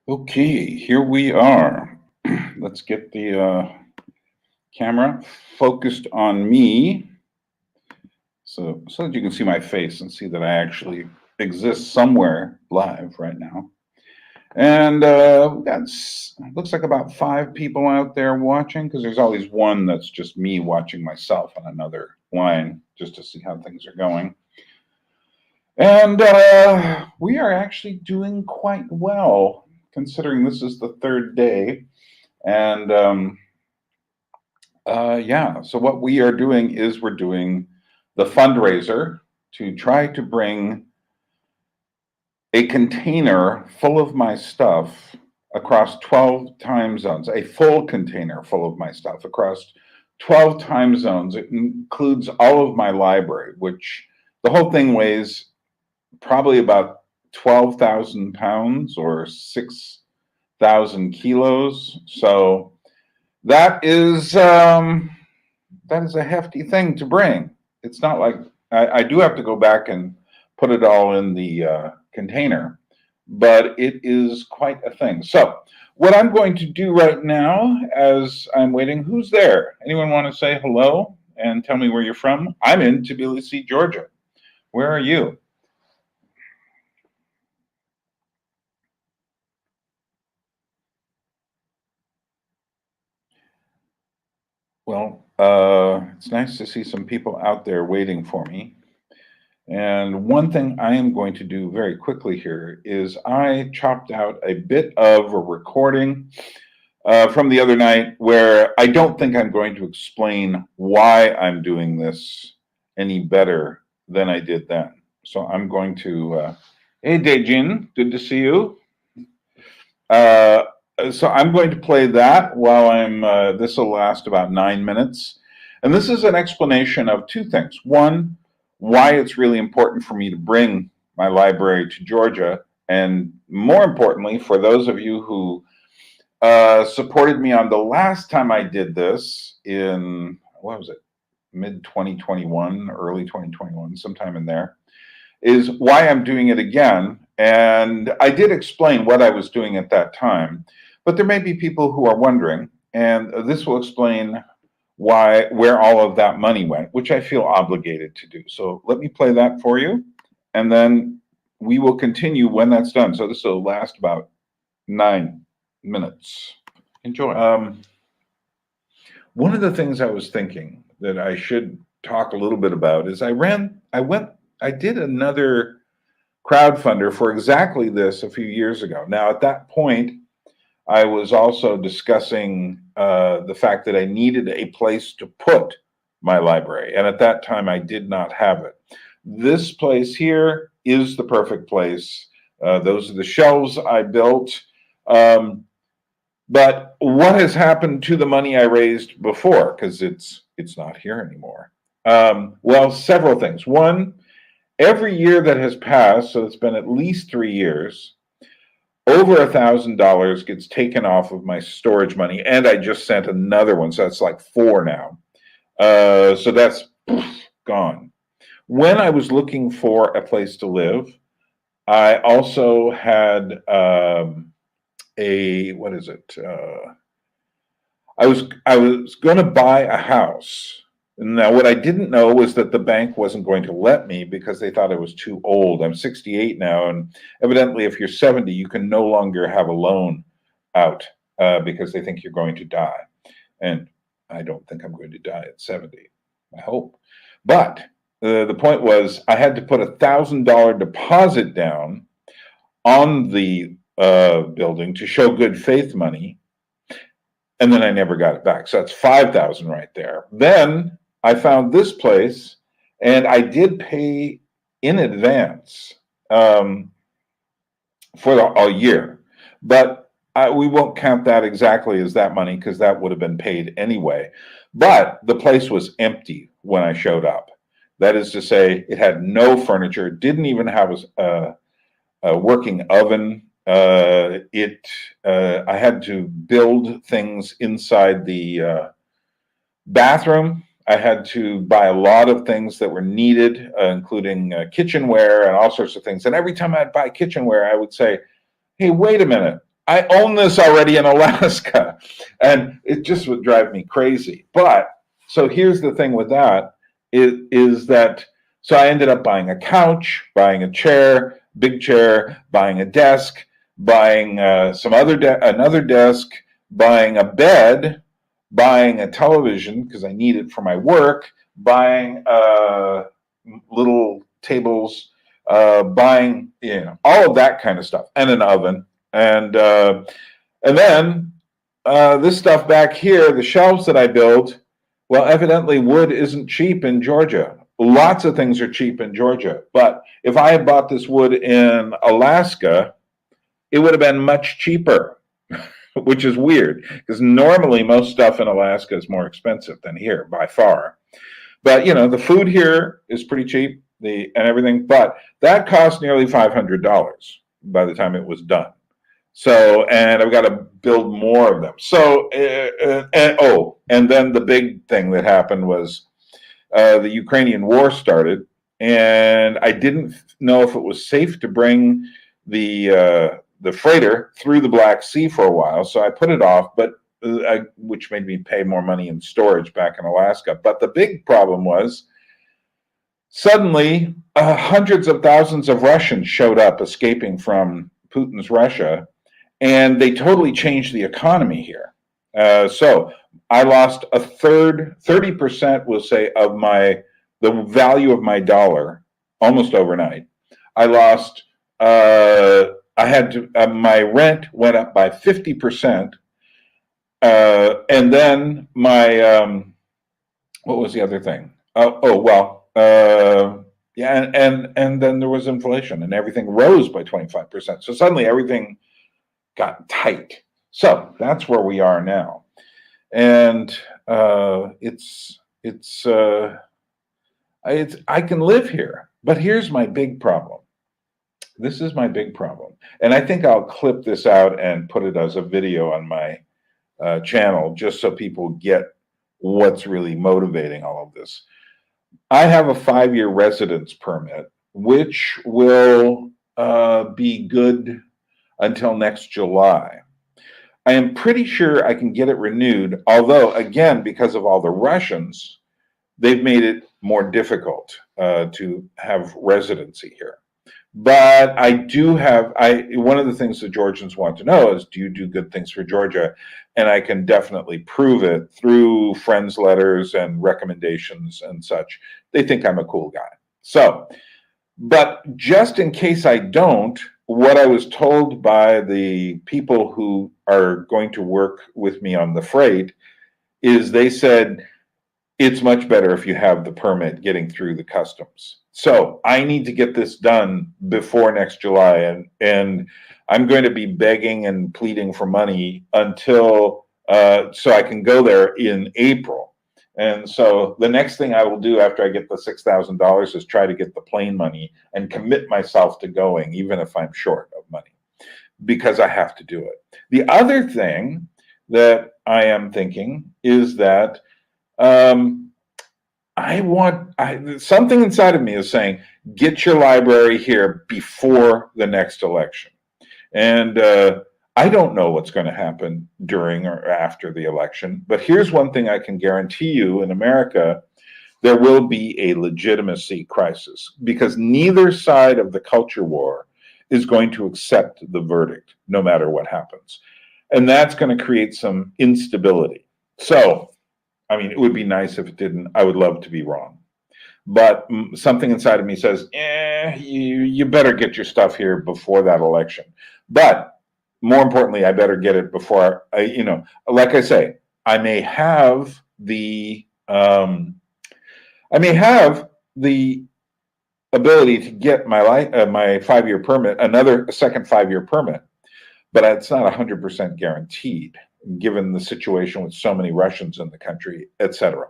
Okay, here we are. Let's get the camera focused on me so that you can see my face and see that I actually exist somewhere live right now. And we got, looks like about 5 people out there watching because there's always one that's just me watching myself on another line just to see how things are going. And we are actually doing quite well considering this is the third day. And yeah, so what we are doing is we're doing the fundraiser to try to bring a container full of my stuff across 12 time zones, a full container full of my stuff across 12 time zones. It includes all of my library, which the whole thing weighs probably about 12,000 pounds or 6,000 kilos. So that is a hefty thing to bring. It's not like I do have to go back and put it all in the container, but it is quite a thing. So what I'm going to do right now as I'm waiting, who's there? Anyone want to say hello and tell me where you're from? I'm in Tbilisi, Georgia. Where are you? Well, it's nice to see some people out there waiting for me. And one thing I am going to do very quickly here is I chopped out a bit of a recording from the other night where I don't think I'm going to explain why I'm doing this any better than I did then. So I'm going to, hey, Dejin, good to see you. Uh, so I'm going to play that while this will last about 9 minutes. And this is an explanation of two things. One, why it's really important for me to bring my library to Georgia. And more importantly, for those of you who supported me on the last time I did this in, what was it, mid 2021, early 2021, sometime in there, is why I'm doing it again. And I did explain what I was doing at that time, but there may be people who are wondering, and this will explain where all of that money went, which I feel obligated to do. So let me play that for you, and then we will continue when that's done. So this will last about 9 minutes. Enjoy. One of the things I was thinking that I should talk a little bit about is I did another crowdfunder for exactly this a few years ago. Now, at that point, I was also discussing the fact that I needed a place to put my library. And at that time, I did not have it. This place here is the perfect place. Those are the shelves I built. But what has happened to the money I raised before? Because it's not here anymore. Well, several things. One, every year that has passed, so it's been at least 3 years, over $1,000 gets taken off of my storage money, and I just sent another one, so that's like 4 now. So that's gone. When I was looking for a place to live, I also had what is it? I was going to buy a house. Now, what I didn't know was that the bank wasn't going to let me because they thought I was too old. I'm 68 now, and evidently, if you're 70, you can no longer have a loan out because they think you're going to die. And I don't think I'm going to die at 70. I hope. But the point was, I had to put $1,000 deposit down on the building to show good faith money, and then I never got it back. So that's 5,000 right there. Then I found this place, and I did pay in advance for a year, but we won't count that exactly as that money because that would have been paid anyway. But the place was empty when I showed up. That is to say, it had no furniture. It didn't even have a working oven. I had to build things inside the bathroom. I had to buy a lot of things that were needed, including kitchenware and all sorts of things. And every time I'd buy kitchenware, I would say, hey, wait a minute. I own this already in Alaska, and it just would drive me crazy. But so here's the thing with that is that so I ended up buying a couch, buying a chair, big chair, buying a desk, buying another desk, buying a bed, buying a television because I need it for my work, buying little tables, buying all of that kind of stuff, and an oven, and then this stuff back here, the shelves that I built. Well, evidently wood isn't cheap in Georgia. Lots of things are cheap in Georgia, but if I had bought this wood in Alaska, it would have been much cheaper, which is weird because normally most stuff in Alaska is more expensive than here by far. But the food here is pretty cheap, and everything, but that cost nearly $500 by the time it was done. So, and I've got to build more of them. So, and then the big thing that happened was the Ukrainian war started, and I didn't know if it was safe to bring the freighter through the Black Sea for a while, so I put it off, but which made me pay more money in storage back in Alaska. But the big problem was suddenly hundreds of thousands of Russians showed up escaping from Putin's Russia, and they totally changed the economy here. So I lost a third, 30%, we'll say, of the value of my dollar almost overnight. I lost. My rent went up by 50%, and then my what was the other thing? Yeah, and then there was inflation, and everything rose by 25%. So suddenly everything got tight. So that's where we are now, and I can live here, but here's my big problem. This is my big problem, and I think I'll clip this out and put it as a video on my channel just so people get what's really motivating all of this. I have a 5-year residence permit, which will be good until next July. I am pretty sure I can get it renewed, although, again, because of all the Russians, they've made it more difficult to have residency here. But I do have, one of the things the Georgians want to know is, do you do good things for Georgia? And I can definitely prove it through friends' letters and recommendations and such. They think I'm a cool guy. So, but just in case I don't, what I was told by the people who are going to work with me on the freight is they said, it's much better if you have the permit getting through the customs. So I need to get this done before next July, and I'm going to be begging and pleading for money until so I can go there in April. And so the next thing I will do after I get the $6,000 is try to get the plane money and commit myself to going, even if I'm short of money, because I have to do it. The other thing that I am thinking is that something inside of me is saying, get your library here before the next election. And I don't know what's going to happen during or after the election, but here's one thing I can guarantee you: in America, there will be a legitimacy crisis because neither side of the culture war is going to accept the verdict, no matter what happens. And that's going to create some instability. So, I mean, it would be nice if it didn't. I would love to be wrong. But something inside of me says, you better get your stuff here before that election. But more importantly, I better get it before like I say, I may have the ability to get my 5-year permit, a second 5-year permit, but it's not 100% guaranteed, given the situation with so many Russians in the country, etc.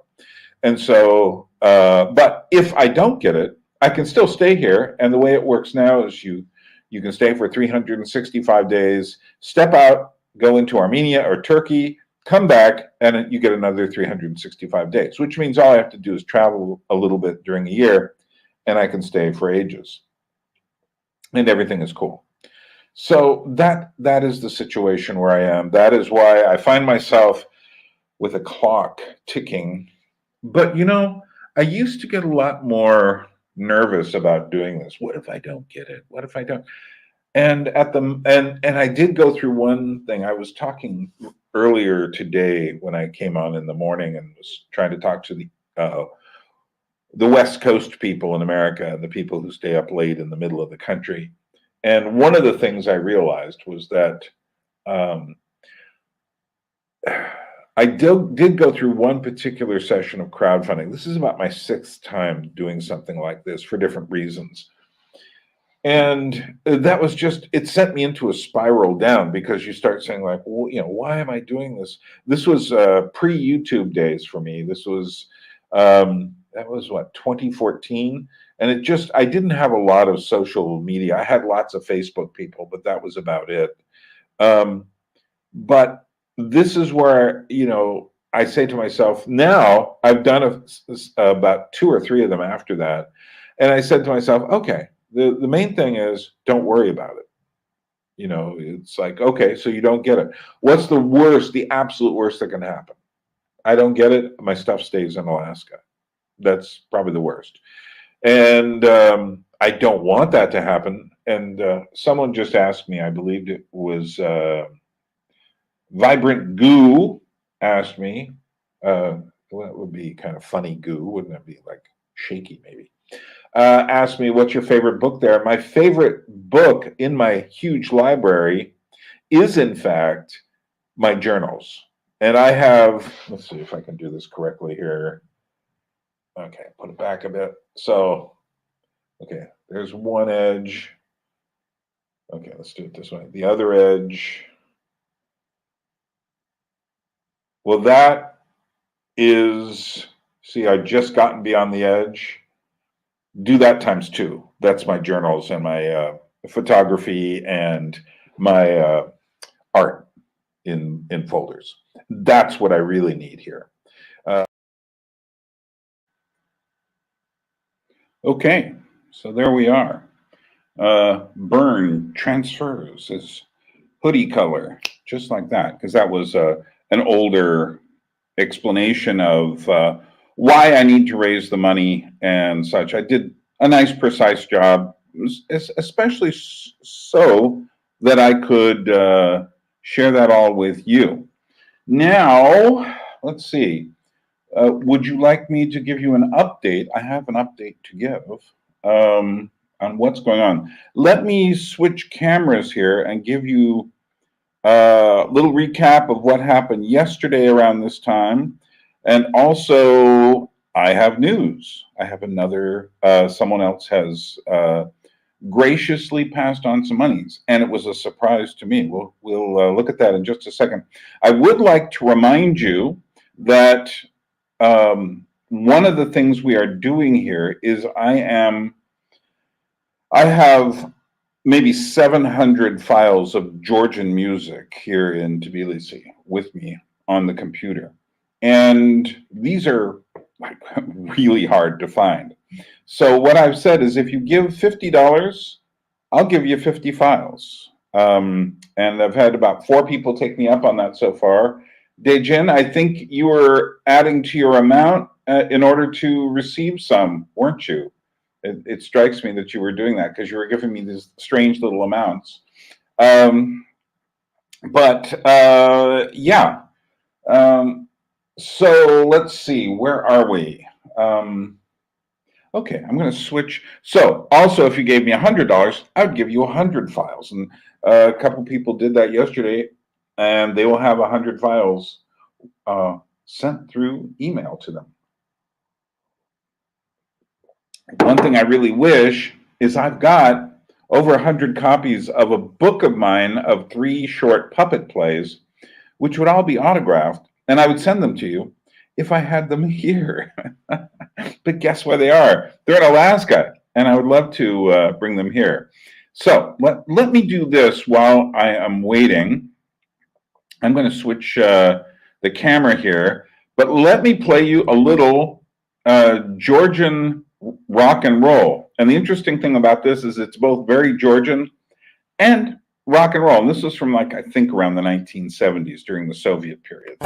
And so, but if I don't get it, I can still stay here. And the way it works now is you can stay for 365 days, step out, go into Armenia or Turkey, come back, and you get another 365 days, which means all I have to do is travel a little bit during a year, and I can stay for ages. And everything is cool. So that is the situation where I am. That is why I find myself with a clock ticking. But I used to get a lot more nervous about doing this. What if I don't get it? What if I don't? And I did go through one thing. I was talking earlier today when I came on in the morning and was trying to talk to the West Coast people in America and the people who stay up late in the middle of the country. And one of the things I realized was that um, I did go through one particular session of crowdfunding. This is about my sixth time doing something like this for different reasons. And that was it sent me into a spiral down because you start saying, like, well, why am I doing this? This was pre-YouTube days for me. This was, that was what, 2014? And I didn't have a lot of social media. I had lots of Facebook people, but that was about it. But this is where, I say to myself, now I've done about 2 or 3 of them after that. And I said to myself, okay, the main thing is don't worry about it. It's like, okay, so you don't get it. What's the absolute worst that can happen? I don't get it. My stuff stays in Alaska. That's probably the worst. And I don't want that to happen. And someone just asked me, I believed it was Vibrant Goo, asked me, well, it would be kind of funny goo, wouldn't it be, like shaky maybe? Asked me, what's your favorite book there? My favorite book in my huge library is, in fact, my journals. And I have, let's see if I can do this correctly here. Okay, put it back a bit. So, okay, there's one edge. Okay, let's do it this way. The other edge. Well, that is, see, I've just gotten beyond the edge. Do that times 2. That's my journals and my photography and my art in folders. That's what I really need here. Okay, so there we are. Burn transfers is hoodie color, just like that, because that was an older explanation of why I need to raise the money and such. I did a nice, precise job, especially so that I could share that all with you. Now, let's see. Would you like me to give you an update? I have an update to give on what's going on. Let me switch cameras here and give you a little recap of what happened yesterday around this time. And also, I have news. I have another, someone else has graciously passed on some monies, and it was a surprise to me. We'll look at that in just a second. I would like to remind you that one of the things we are doing here is I have maybe 700 files of Georgian music here in Tbilisi with me on the computer. And these are like really hard to find. So what I've said is if you give $50, I'll give you 50 files. And I've had about 4 people take me up on that so far. Dejin, I think you were adding to your amount in order to receive some, weren't you? It strikes me that you were doing that because you were giving me these strange little amounts. Yeah. So let's see, where are we? Okay, I'm going to switch. So also, if you gave me $100, I would give you 100 files. And a couple people did that yesterday, and they will have 100 files sent through email to them. One thing I really wish is I've got over 100 copies of a book of mine of 3 short puppet plays, which would all be autographed, and I would send them to you if I had them here. But guess where they are? They're in Alaska, and I would love to bring them here. So let me do this while I am waiting. I'm going to switch the camera here, but let me play you a little Georgian rock and roll. And the interesting thing about this is it's both very Georgian and rock and roll. And this was from, like, I think around the 1970s during the Soviet period.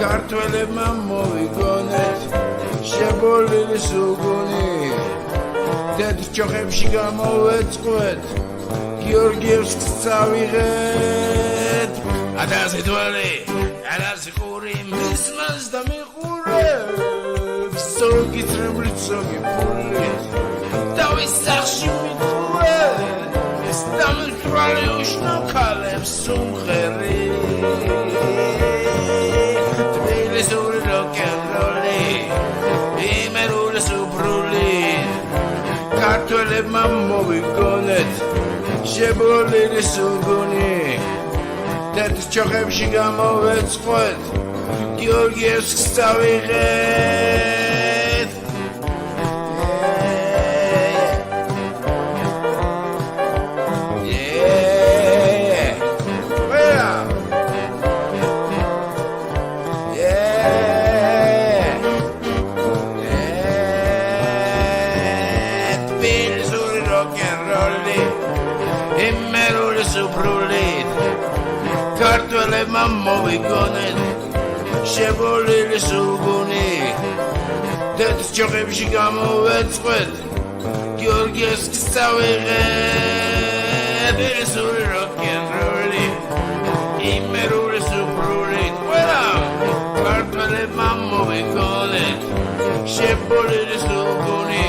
ქართველებმა მოვიგონეთ შებოლილი სუგუნი თეთრ ჯოხებში გამოვეწყვეთ გიორგიევსკს წავიღეთ ადაზე თვალი ადაზე ხური მისმას და მიყურებს სოგიწრებული სოგი ფული დავის სახში მიყურებს დამთვრალი უშნო ქალებს სუმხერი ქართველებმა მოვიგონეთ შებოლილი სუგუნი თეთრ ჯოხებში გამოვეწყვეთ გიორგიევსკს წავიღეთ ქართველებმა მოვიგონეთ შებოლილი სუგუნი თეთრ ჯოხებში გამოვეწყვეთ გიორგიევსკს წავიღეთ ბერძნული როკ-ენ-როლი იმერული სუპრული ყველა ქართველებმა მოვიგონეთ შებოლილი სუგუნი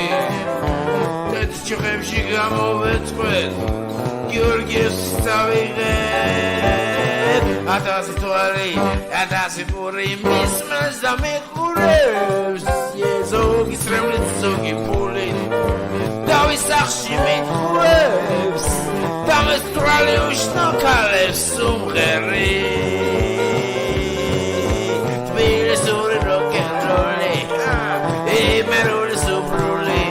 თეთრ ჯოხებში გამოვეწყვეთ გიორგიევსკს წავიღეთ ადაზე თვალი ადაზე პური მისმას და მიყურებს ზოგი სრემლით ზოგი ფული დავის სახში მიყურებს დამესტრალი უშნო ქალებს სუმღერი თბილისური როკ-ენ-როლი იმერული სუპრული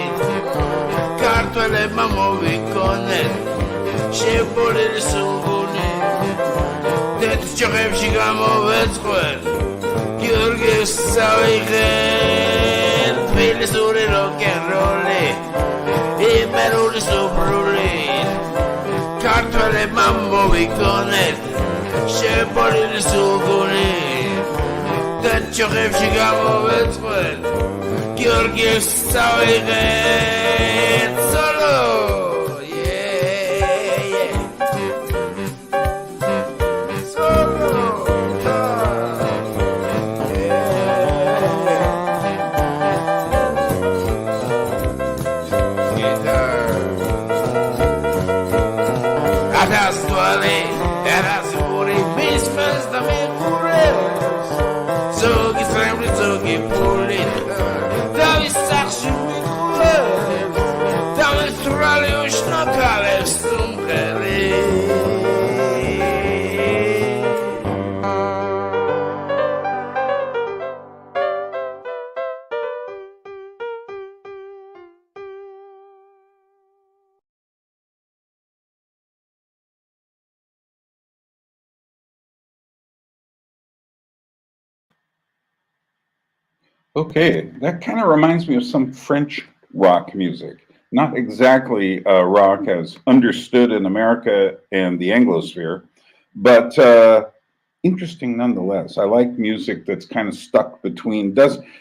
ქართველებმა მოვიგონეთ შებოლილი სუგუნი თეთრ ჯოხებში გამოვეწყვეთ გიორგიევსკს წავიღეთ თბილისური როკ-ენ-როლი იმერული სუპრული ქართველებმა მოვიგონეთ შებოლილი სუგუნი თეთრ ჯოხებში გამოვეწყვეთ გიორგიევსკს წავიღეთ სოლო Okay, that kind of reminds me of some French rock music. Not exactly rock as understood in America and the Anglosphere, but interesting nonetheless. I like music that's kind of stuck between,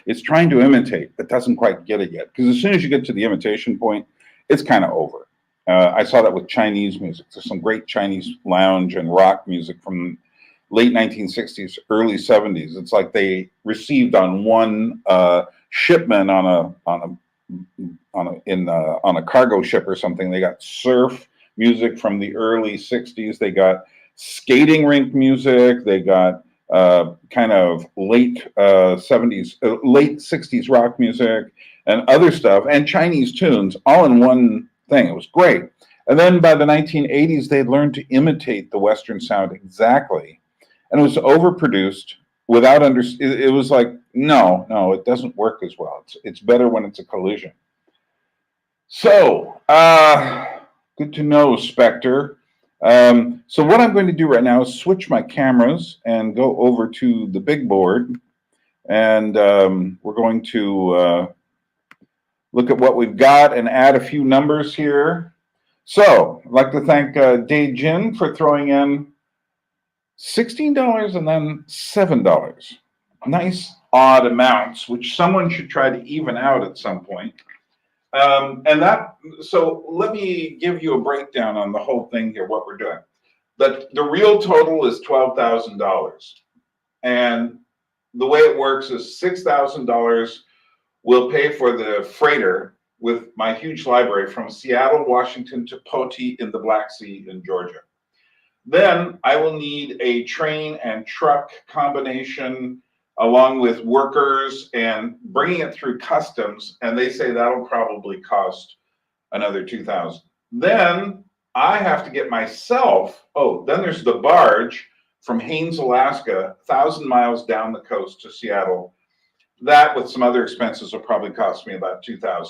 it's trying to imitate, but doesn't quite get it yet. Because as soon as you get to the imitation point, it's kind of over. I saw that with Chinese music. There's some great Chinese lounge and rock music from late 1960s, early 70s. It's like they received on one shipment on a cargo ship or something. They got surf music from the early 60s. They got skating rink music. They got kind of late 60s rock music and other stuff and Chinese tunes all in one thing. It was great. And then by the 1980s, they learned to imitate the Western sound exactly. And it was overproduced without it was like No, it doesn't work as well. It's better when it's a collision. So, good to know, Spectre. So what I'm going to do right now is switch my cameras and go over to the big board, and we're going to look at what we've got and add a few numbers here. So I'd like to thank Dejin for throwing in $16 and then $7. Nice odd amounts, which someone should try to even out at some point. So let me give you a breakdown on the whole thing here, what we're doing. The real total is $12,000. And the way it works is $6,000 will pay for the freighter with my huge library from Seattle, Washington to Poti in the Black Sea in Georgia. Then I will need a train and truck combination along with workers and bringing it through customs. And they say that'll probably cost another $2,000. Then I have to get myself, then there's the barge from Haines, Alaska, 1,000 miles down the coast to Seattle. That with some other expenses will probably cost me about $2,000.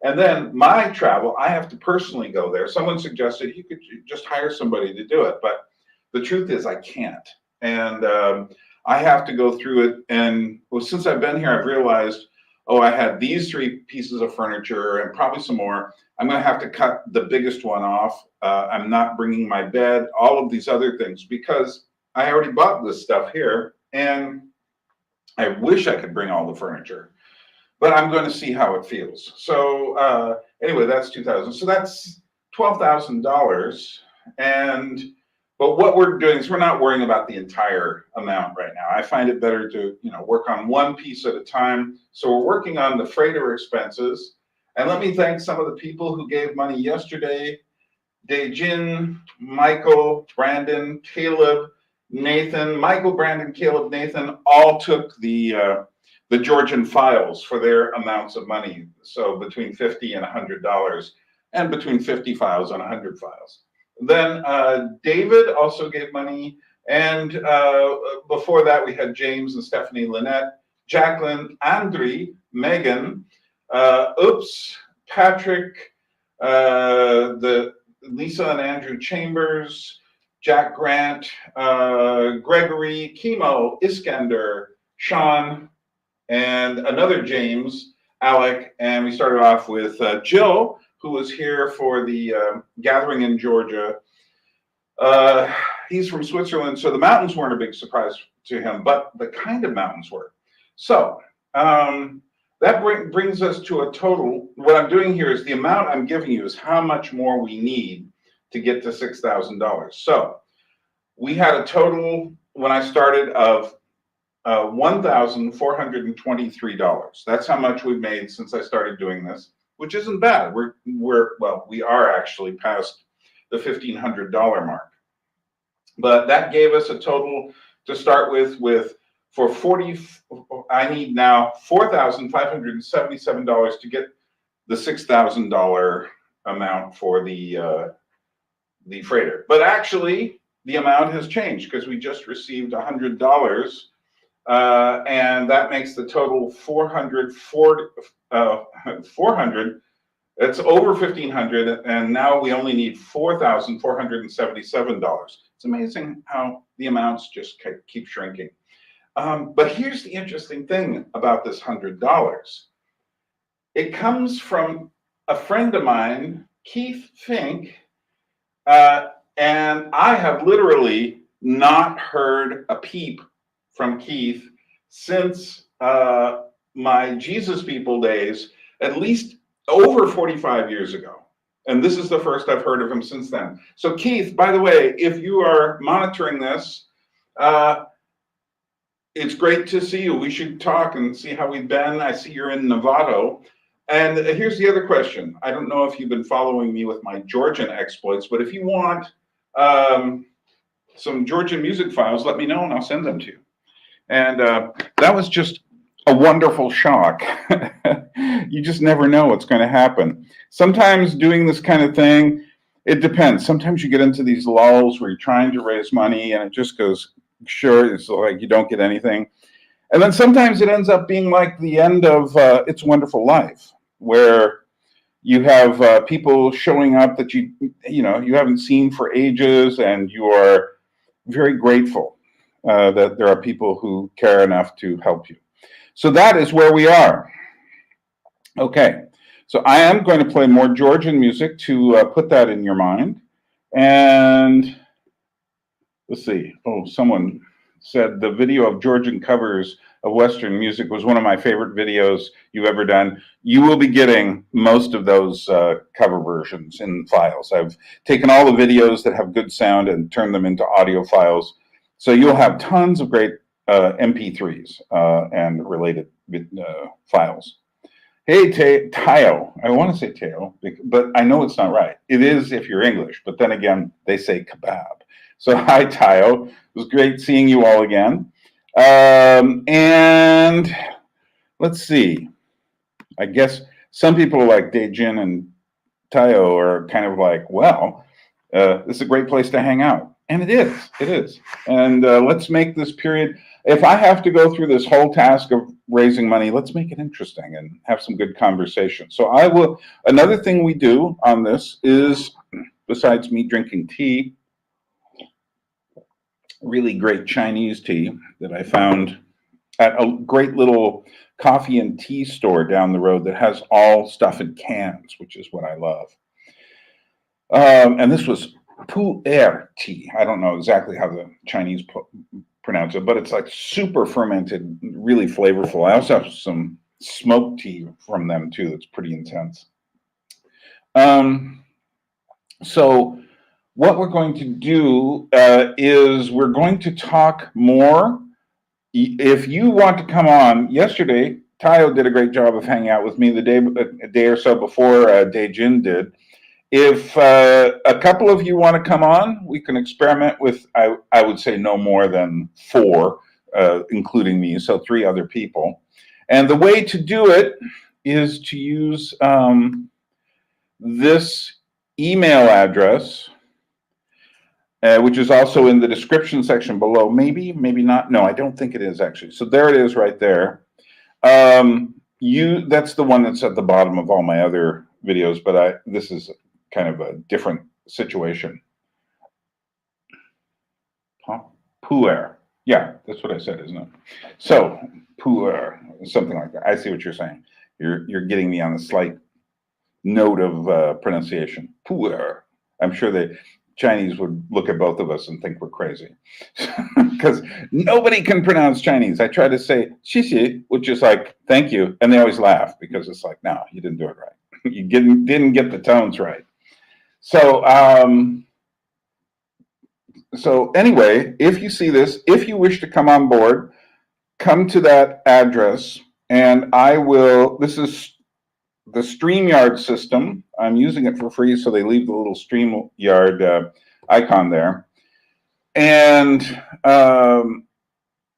And then my travel, I have to personally go there. Someone suggested you could just hire somebody to do it, but the truth is I can't. And I have to go through it. And well, since I've been here, I've realized, I had these 3 pieces of furniture and probably some more. I'm going to have to cut the biggest one off. I'm not bringing my bed, all of these other things, because I already bought this stuff here. And I wish I could bring all the furniture, but I'm going to see how it feels. So anyway, that's $2,000. So that's $12,000. But what we're doing is we're not worrying about the entire amount right now. I find it better to work on one piece at a time. So we're working on the freighter expenses. And let me thank some of the people who gave money yesterday. Dejin, Michael, Brandon, Caleb, Nathan. Michael, Brandon, Caleb, Nathan all took the Georgian files for their amounts of money. So between $50 and $100, and between 50 files and 100 files. Then David also gave money. And before that, we had James and Stephanie Lynette, Jacqueline, Andre, Megan, Patrick, the Lisa and Andrew Chambers, Jack Grant, Gregory, Chemo, Iskander, Sean, and another James, Alec. And we started off with Jill, who was here for the gathering in Georgia. He's from Switzerland, so the mountains weren't a big surprise to him, but the kind of mountains were. So that brings us to a total. What I'm doing here is the amount I'm giving you is how much more we need to get to $6,000. So we had a total when I started of $1,423. That's how much we've made since I started doing this, which isn't bad. We are actually past the $1,500 mark. But that gave us a total to start with I need now $4,577 to get the $6,000 amount for the freighter. But actually, the amount has changed because we just received $100, and that makes the total 400. It's over $1,500, and now we only need $4,477. It's amazing how the amounts just keep shrinking. But here's the interesting thing about this $100. It comes from a friend of mine, Keith Fink, and I have literally not heard a peep from Keith since my Jesus People days, at least over 45 years ago. And this is the first I've heard of him since then. So Keith, by the way, if you are monitoring this, it's great to see you. We should talk and see how we've been. I see you're in Novato. And here's the other question. I don't know if you've been following me with my Georgian exploits, but if you want some Georgian music files, let me know and I'll send them to you. And that was just a wonderful shock. You just never know what's going to happen. Sometimes doing this kind of thing, it depends. Sometimes you get into these lulls where you're trying to raise money and it just goes, sure, it's like you don't get anything. And then sometimes it ends up being like the end of It's a Wonderful Life, where you have people showing up that you haven't seen for ages, and you are very grateful that there are people who care enough to help you. So that is where we are. Okay, so I am going to play more Georgian music to put that in your mind. And let's see. Oh, someone said the video of Georgian covers of Western music was one of my favorite videos you've ever done. You will be getting most of those cover versions in files. I've taken all the videos that have good sound and turned them into audio files. So you'll have tons of great MP3s and related files. Hey, Tayo. I want to say Tayo, but I know it's not right. It is if you're English, but then again, they say kebab. So hi, Tayo. It was great seeing you all again. And let's see. I guess some people like Daejin and Tayo are kind of like, well, this is a great place to hang out. And it is. It is. And let's make this period. If I have to go through this whole task of raising money, let's make it interesting and have some good conversation. So I will. Another thing we do on this is, besides me drinking tea, really great Chinese tea that I found at a great little coffee and tea store down the road that has all stuff in cans, which is what I love. And this was pu'er tea. I don't know exactly how the Chinese pronounce it, but it's like super fermented, really flavorful. I also have some smoked tea from them too that's pretty intense. So what we're going to do is we're going to talk more. If you want to come on, yesterday, Tayo did a great job of hanging out with me a day or so before Daejin did. If a couple of you want to come on, we can experiment with, I would say no more than 4, including me, so 3 other people. And the way to do it is to use this email address, which is also in the description section below. Maybe not. No, I don't think it is actually. So there it is right there. That's the one that's at the bottom of all my other videos, but this is kind of a different situation. Pu'er. Yeah, that's what I said, isn't it? So pu'er, something like that. I see what you're saying. You're getting me on a slight note of pronunciation. Pu'er. I'm sure the Chinese would look at both of us and think we're crazy because nobody can pronounce Chinese. I try to say xixi, which is like thank you, and they always laugh because it's like, no, you didn't do it right. You didn't get the tones right. So so anyway, if you see this, if you wish to come on board, come to that address, and I will. This is the StreamYard system. I'm using it for free, so they leave the little StreamYard icon there. And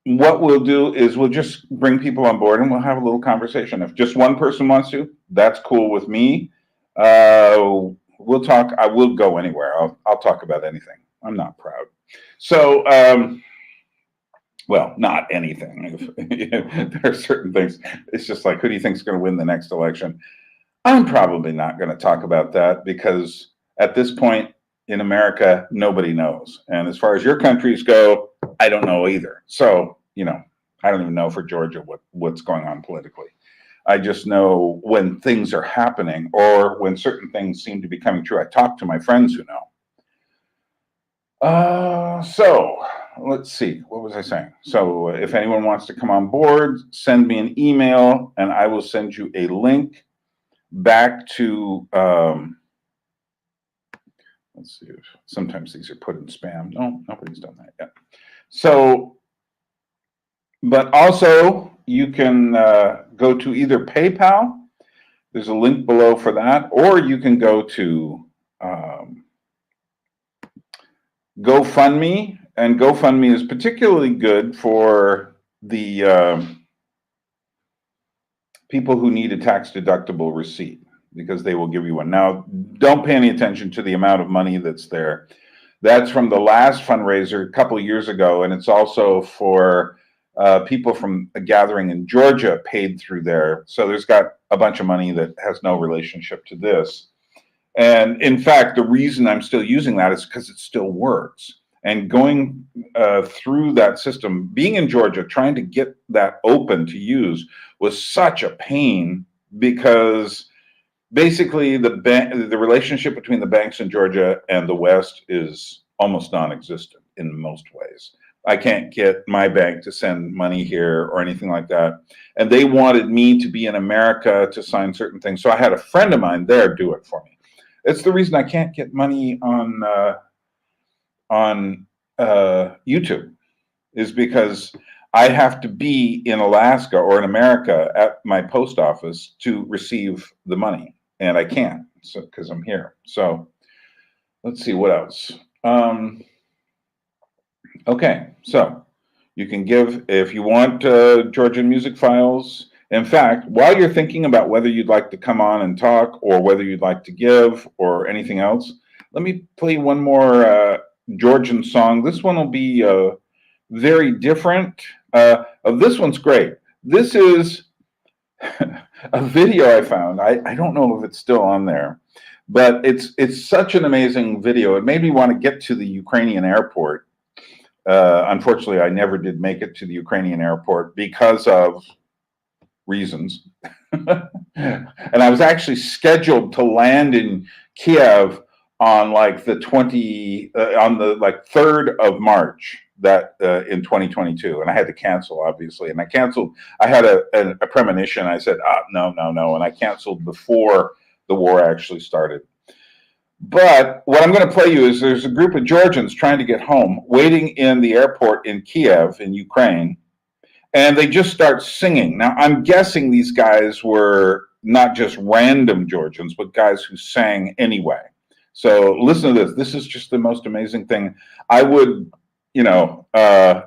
what we'll do is we'll just bring people on board and we'll have a little conversation. If just one person wants to, that's cool with me. We'll talk. I will go anywhere. I'll talk about anything. I'm not proud. So, well, not anything. There are certain things. It's just like, who do you think is going to win the next election? I'm probably not going to talk about that because at this point in America, nobody knows. And as far as your countries go, I don't know either. So, I don't even know for Georgia what's going on politically. I just know when things are happening or when certain things seem to be coming true. I talk to my friends who know. So let's see, what was I saying? So if anyone wants to come on board, send me an email and I will send you a link back to, let's see, sometimes these are put in spam. No, nobody's done that yet. So, but also you can go to either PayPal, there's a link below for that, or you can go to GoFundMe, and GoFundMe is particularly good for the people who need a tax-deductible receipt because they will give you one. Now, don't pay any attention to the amount of money that's there. That's from the last fundraiser a couple of years ago, and it's also for People from a gathering in Georgia paid through there. So there's got a bunch of money that has no relationship to this. And in fact, the reason I'm still using that is because it still works. And going through that system, being in Georgia, trying to get that open to use was such a pain, because basically the relationship between the banks in Georgia and the West is almost non-existent in most ways. I can't get my bank to send money here or anything like that. And they wanted me to be in America to sign certain things. So I had a friend of mine there do it for me. It's the reason I can't get money on YouTube, is because I have to be in Alaska or in America at my post office to receive the money, and I can't, so because I'm here. So let's see what else. Okay, so you can give if you want Georgian music files. In fact, while you're thinking about whether you'd like to come on and talk, or whether you'd like to give, or anything else, let me play one more Georgian song. This one will be very different. This one's great. This is a video I found. I don't know if it's still on there, but it's such an amazing video. It made me want to get to the Ukrainian airport. Unfortunately, I never did make it to the Ukrainian airport because of reasons. And I was actually scheduled to land in Kiev on like the 3rd of March that in 2022, and I had to cancel, obviously. And I canceled. I had a premonition. I said, no, and I canceled before the war actually started. But what I'm going to play you is there's a group of Georgians trying to get home, waiting in the airport in Kiev in Ukraine, and they just start singing. Now, I'm guessing these guys were not just random Georgians, but guys who sang anyway. So listen to this. This is just the most amazing thing. I would, I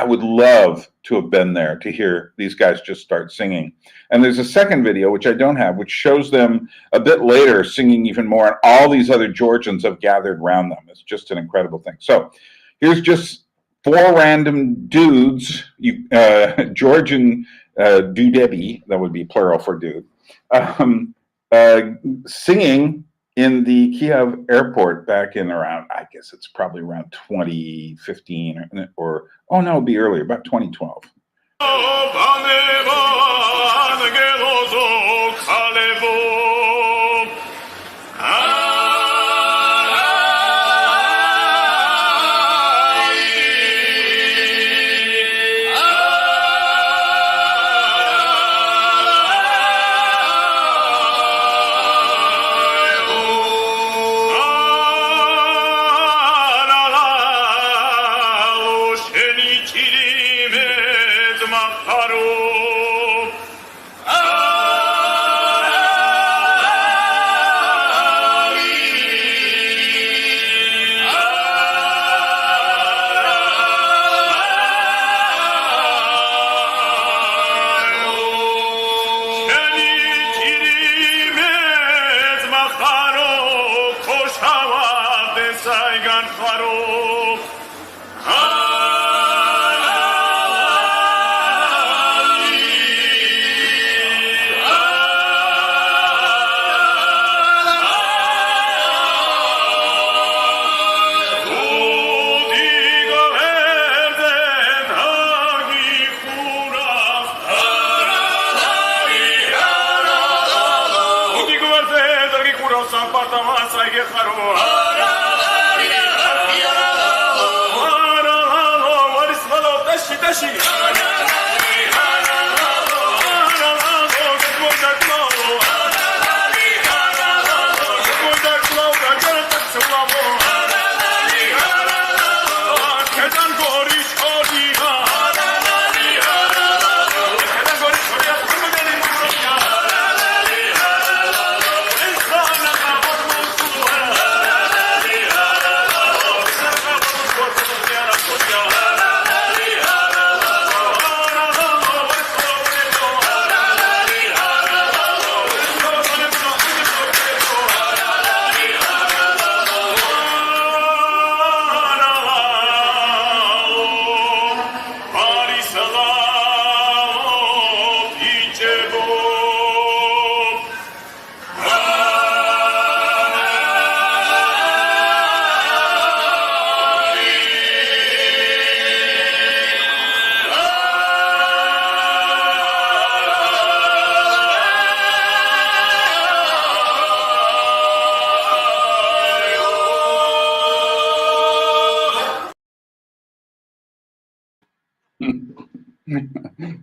would love to have been there to hear these guys just start singing. And there's a second video, which I don't have, which shows them a bit later singing even more, and all these other Georgians have gathered around them. It's just an incredible thing. So here's just 4 random dudes, Georgian dudebi, that would be plural for dude, singing in the Kiev airport back in around, I guess it's probably around 2015 or oh no, it'd be earlier, about 2012.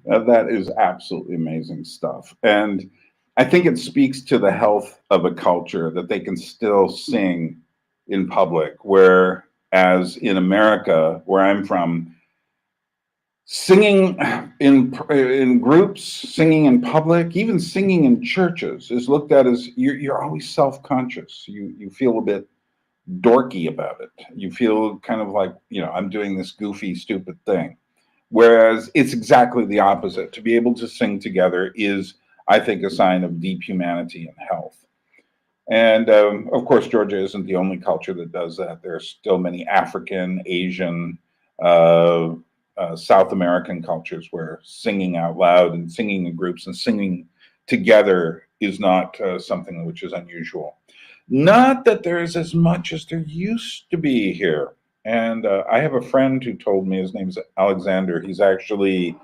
That is absolutely amazing stuff. And I think it speaks to the health of a culture that they can still sing in public, whereas in America, where I'm from, singing in groups, singing in public, even singing in churches is looked at as you're always self-conscious. You feel a bit dorky about it. You feel kind of like, I'm doing this goofy, stupid thing. Whereas it's exactly the opposite. To be able to sing together is, I think, a sign of deep humanity and health. And of course, Georgia isn't the only culture that does that. There are still many African, Asian, uh, South American cultures where singing out loud and singing in groups and singing together is not something which is unusual. Not that there's as much as there used to be here. And I have a friend who told me, his name's Alexander. He's actually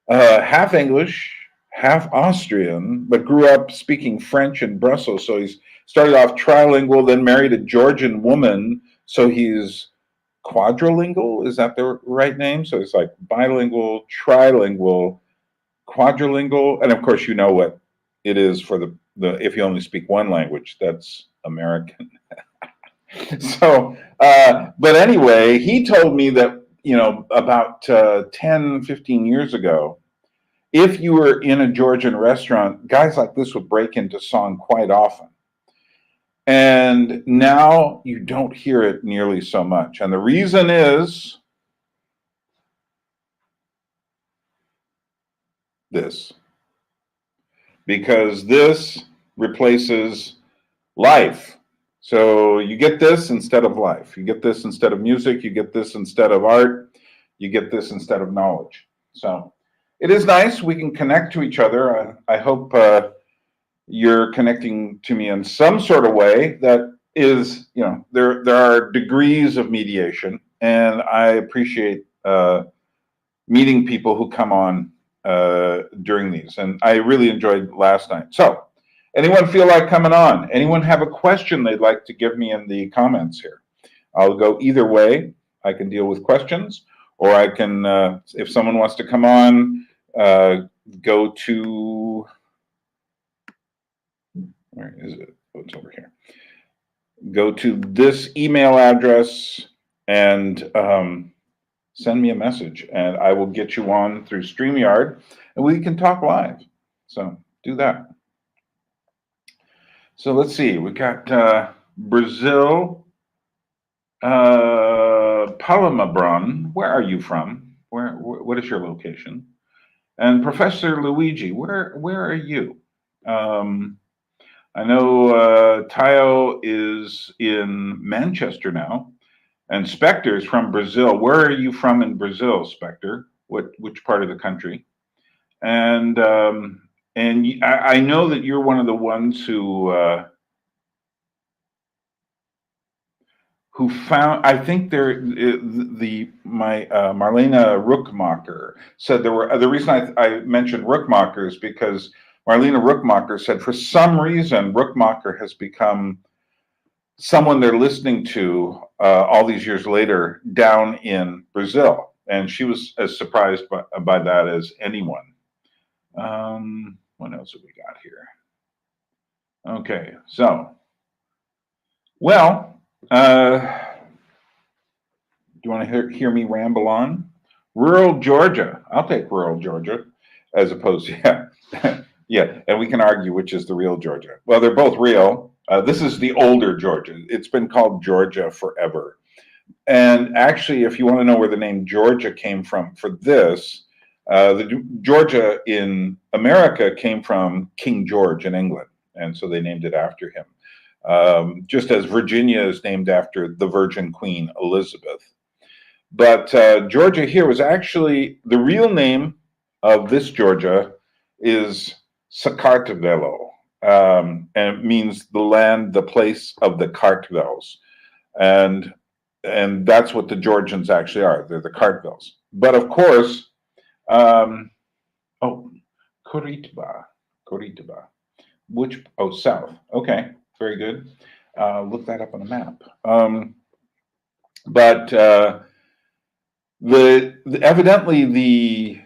half English, half Austrian, but grew up speaking French in Brussels. So he's started off trilingual, then married a Georgian woman. So he's quadrilingual. Is that the right name? So it's like bilingual, trilingual, quadrilingual. And of course, you know what it is for the if you only speak one language, that's American. So, but anyway, he told me that, about 10, 15 years ago, if you were in a Georgian restaurant, guys like this would break into song quite often. And now you don't hear it nearly so much. And the reason is this, because this replaces life. So you get this instead of life. You get this instead of music. You get this instead of art. You get this instead of knowledge. So it is nice. We can connect to each other. I hope you're connecting to me in some sort of way that is, there are degrees of mediation, and I appreciate meeting people who come on during these. And I really enjoyed last night. So anyone feel like coming on? Anyone have a question they'd like to give me in the comments here? I'll go either way. I can deal with questions, or I can, if someone wants to come on, go to, where is it? Oh, it's over here. Go to this email address and send me a message, and I will get you on through StreamYard, and we can talk live. So do that. So let's see. We got Brazil, Palamabron. Where are you from? What is your location? And Professor Luigi, where are you? I know Tayo is in Manchester now, and Spectre is from Brazil. Where are you from in Brazil, Spectre? Which part of the country? And I know that you're one of the ones who found. I think Marlena Rookmacher said there were. The reason I mentioned Rookmacher is because Marlena Rookmacher said for some reason Rookmacher has become someone they're listening to all these years later down in Brazil, and she was as surprised by that as anyone. What else have we got here? Okay, so, well, do you want to hear me ramble on? Rural Georgia. I'll take rural Georgia as opposed to, yeah, and we can argue which is the real Georgia. Well, they're both real. This is the older Georgia. It's been called Georgia forever. And actually, if you want to know where the name Georgia came from for this, the Georgia in America came from King George in England, and so they named it after him. Just as Virginia is named after the Virgin Queen Elizabeth. But Georgia here was actually, the real name of this Georgia is Sakartvelo, and it means the land, the place of the Cartvels. And that's what the Georgians actually are. They're the Cartvels. But of course, Koritba, south. Okay, very good. Look that up on a map. But evidently the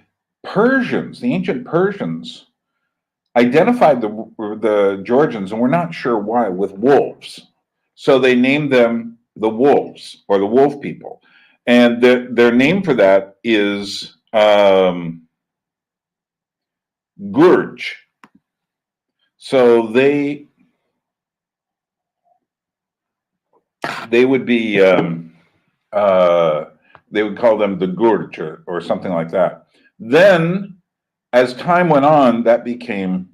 Persians, the ancient Persians, identified the Georgians, and we're not sure why, with wolves. So they named them the wolves or the wolf people. And their name for that is Gurj. So they would be they would call them the Gurj or something like that. Then, as time went on, that became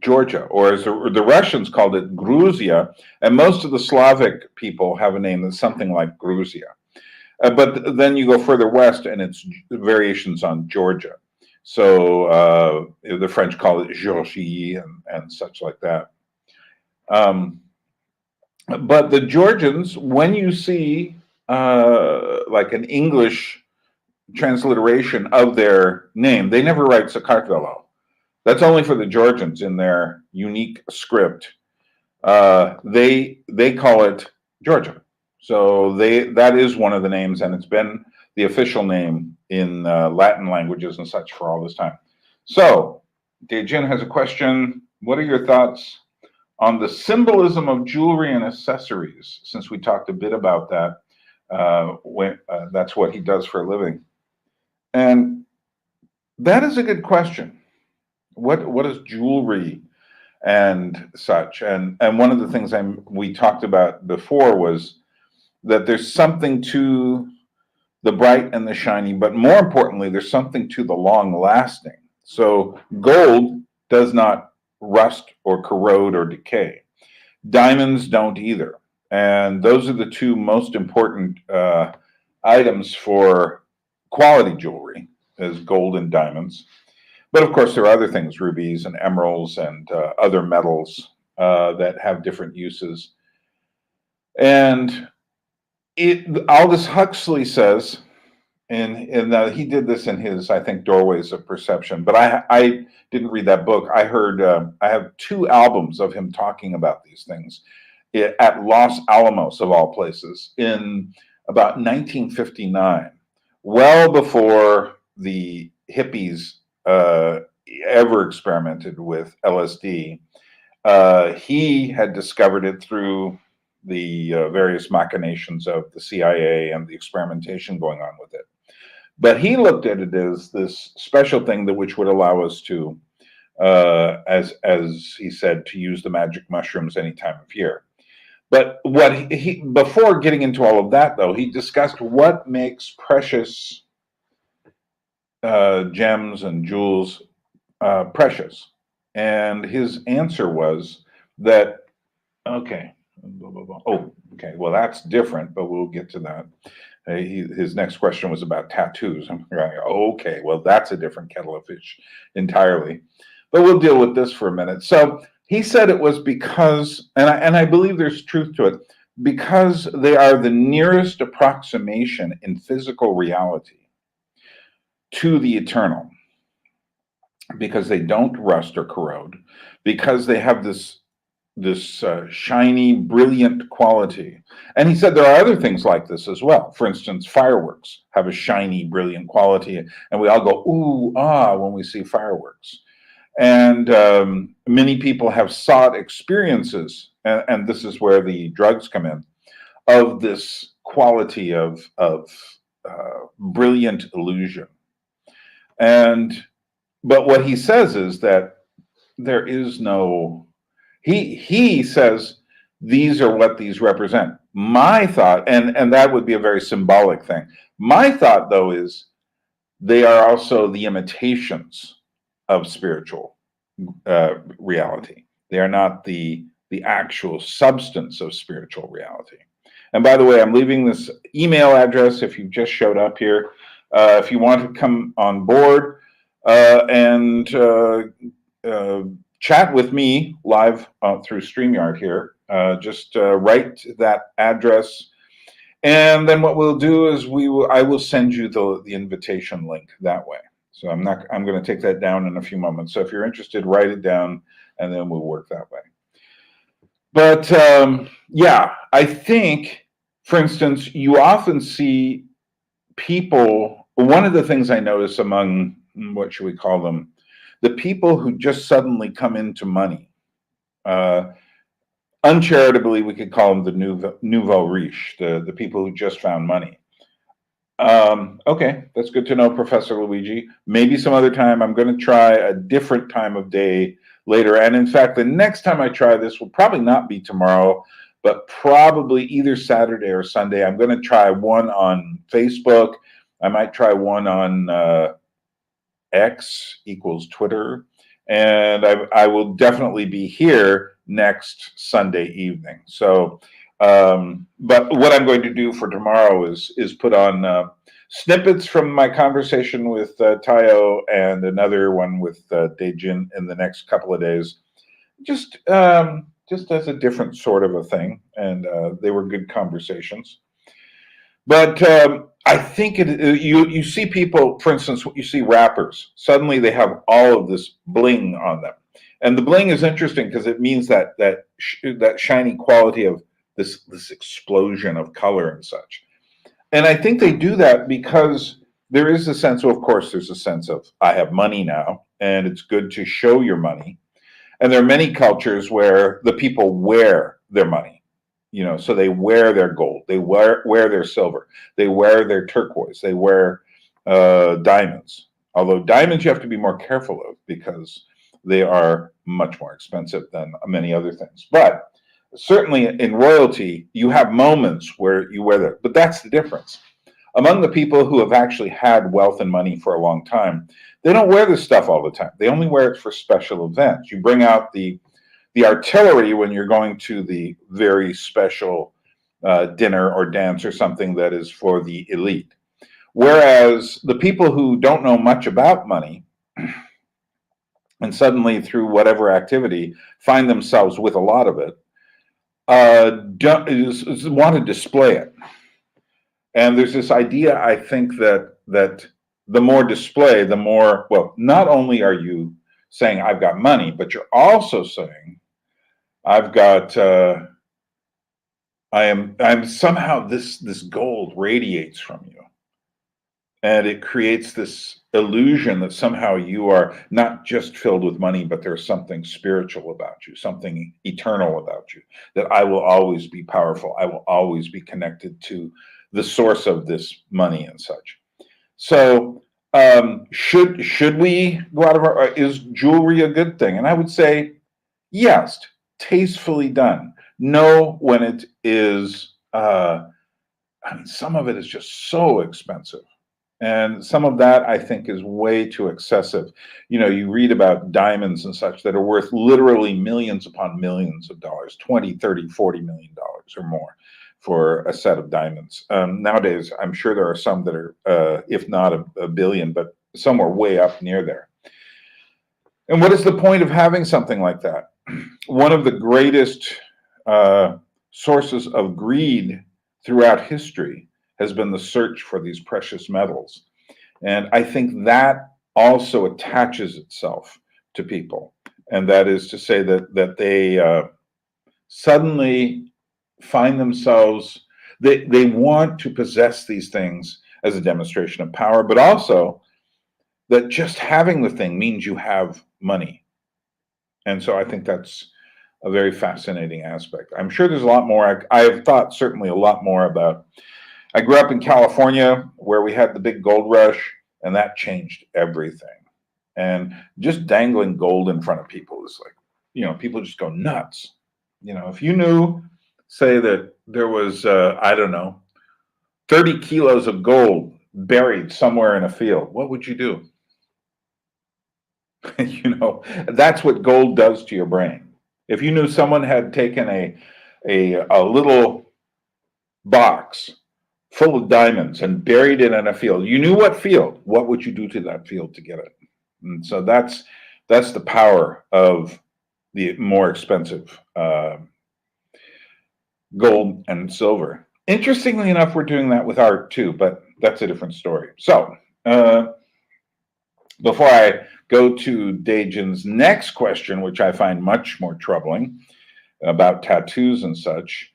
Georgia, or as the Russians called it, Gruzia, and most of the Slavic people have a name that's something like Gruzia. But then you go further west, and it's variations on Georgia. So the French call it Georgie and such like that. But the Georgians, when you see like an English transliteration of their name, they never write Sakartvelo. That's only for the Georgians in their unique script. They call it Georgia. So that is one of the names, and it's been the official name in Latin languages and such for all this time. So, Dejin has a question. What are your thoughts on the symbolism of jewelry and accessories? Since we talked a bit about that, that's what he does for a living. And that is a good question. What is jewelry and such? And one of the things we talked about before was that there's something to the bright and the shiny, but more importantly, there's something to the long lasting. So gold does not rust or corrode or decay. Diamonds don't either. And those are the two most important items for quality jewelry, is gold and diamonds. But of course, there are other things, rubies and emeralds and other metals that have different uses. And Aldous Huxley says, and he did this in his, I think, Doorways of Perception, but I didn't read that book. I heard, I have 2 albums of him talking about these things at Los Alamos, of all places, in about 1959, well before the hippies ever experimented with LSD. He had discovered it through the various machinations of the CIA and the experimentation going on with it. But he looked at it as this special thing which would allow us to, as he said, to use the magic mushrooms any time of year. But before getting into all of that, though, he discussed what makes precious gems and jewels precious. And his answer was that, okay, blah, blah, blah. Oh, okay, well, that's different, but we'll get to that. His next question was about tattoos. I'm going, okay, well, that's a different kettle of fish entirely. But we'll deal with this for a minute. So he said it was because, and I believe there's truth to it, because they are the nearest approximation in physical reality to the eternal, because they don't rust or corrode, because they have this shiny, brilliant quality. And he said there are other things like this as well. For instance, fireworks have a shiny, brilliant quality, and we all go, ooh, ah, when we see fireworks. And many people have sought experiences, and this is where the drugs come in, of this quality of brilliant illusion. But what he says is that there is no, he says these are what these represent. My thought, and that would be a very symbolic thing. My thought, though, is they are also the imitations of spiritual reality. They are not the actual substance of spiritual reality. And by the way, I'm leaving this email address if you've just showed up here. If you want to come on board and chat with me live through StreamYard here, just write that address. And then what we'll do is I will send you the invitation link that way. So I'm going to take that down in a few moments. So if you're interested, write it down, and then we'll work that way. But yeah, I think, for instance, you often see people. One of the things I notice among what should we call them? The people who just suddenly come into money. Uncharitably, we could call them the nouveau riche, the people who just found money. Okay, that's good to know, Professor Luigi. Maybe some other time I'm going to try a different time of day later. And in fact, the next time I try this will probably not be tomorrow, but probably either Saturday or Sunday. I'm going to try one on Facebook. I might try one on X equals Twitter. And I will definitely be here next Sunday evening. So, but what I'm going to do for tomorrow is put on snippets from my conversation with Tayo and another one with Dejin in the next couple of days, just as a different sort of a thing. And they were good conversations. But I think you see people, for instance, you see rappers, suddenly they have all of this bling on them. And the bling is interesting because it means that shiny quality of this explosion of color and such. And I think they do that because there is a sense, of course, there's a sense of, I have money now, and it's good to show your money. And there are many cultures where the people wear their money. So they wear their gold, they wear their silver, they wear their turquoise, they wear diamonds. Although diamonds you have to be more careful of because they are much more expensive than many other things. But certainly in royalty, you have moments where you wear that. But that's the difference. Among the people who have actually had wealth and money for a long time, they don't wear this stuff all the time. They only wear it for special events. You bring out the artillery when you're going to the very special dinner or dance or something that is for the elite. Whereas the people who don't know much about money and suddenly through whatever activity find themselves with a lot of it, want to display it. And there's this idea, I think, that the more display, the more, well, not only are you saying I've got money, but you're also saying I've got I'm somehow this gold radiates from you, and it creates this illusion that somehow you are not just filled with money, but there's something spiritual about you, something eternal about you, that I will always be powerful, I will always be connected to the source of this money and such. So should we go out of our, is jewelry a good thing? And I would say yes, tastefully done. Know when it is, some of it is just so expensive. And some of that, I think, is way too excessive. You read about diamonds and such that are worth literally millions upon millions of dollars, 20, 30, 40 million dollars or more for a set of diamonds. Nowadays, I'm sure there are some that are, if not a billion, but somewhere way up near there. And what is the point of having something like that? One of the greatest sources of greed throughout history has been the search for these precious metals. And I think that also attaches itself to people. And that is to say that they suddenly find themselves, they want to possess these things as a demonstration of power, but also that just having the thing means you have money. And so I think that's a very fascinating aspect. I'm sure there's a lot more. I have thought certainly a lot more about, I grew up in California where we had the big gold rush, and that changed everything. And just dangling gold in front of people is like, people just go nuts. If you knew, say that there was, 30 kilos of gold buried somewhere in a field, what would you do? That's what gold does to your brain. If you knew someone had taken a little box full of diamonds and buried it in a field, you knew what field, what would you do to that field to get it? And so that's the power of the more expensive gold and silver. Interestingly enough, we're doing that with art too, but that's a different story. So before I go to Dejin's next question, which I find much more troubling, about tattoos and such,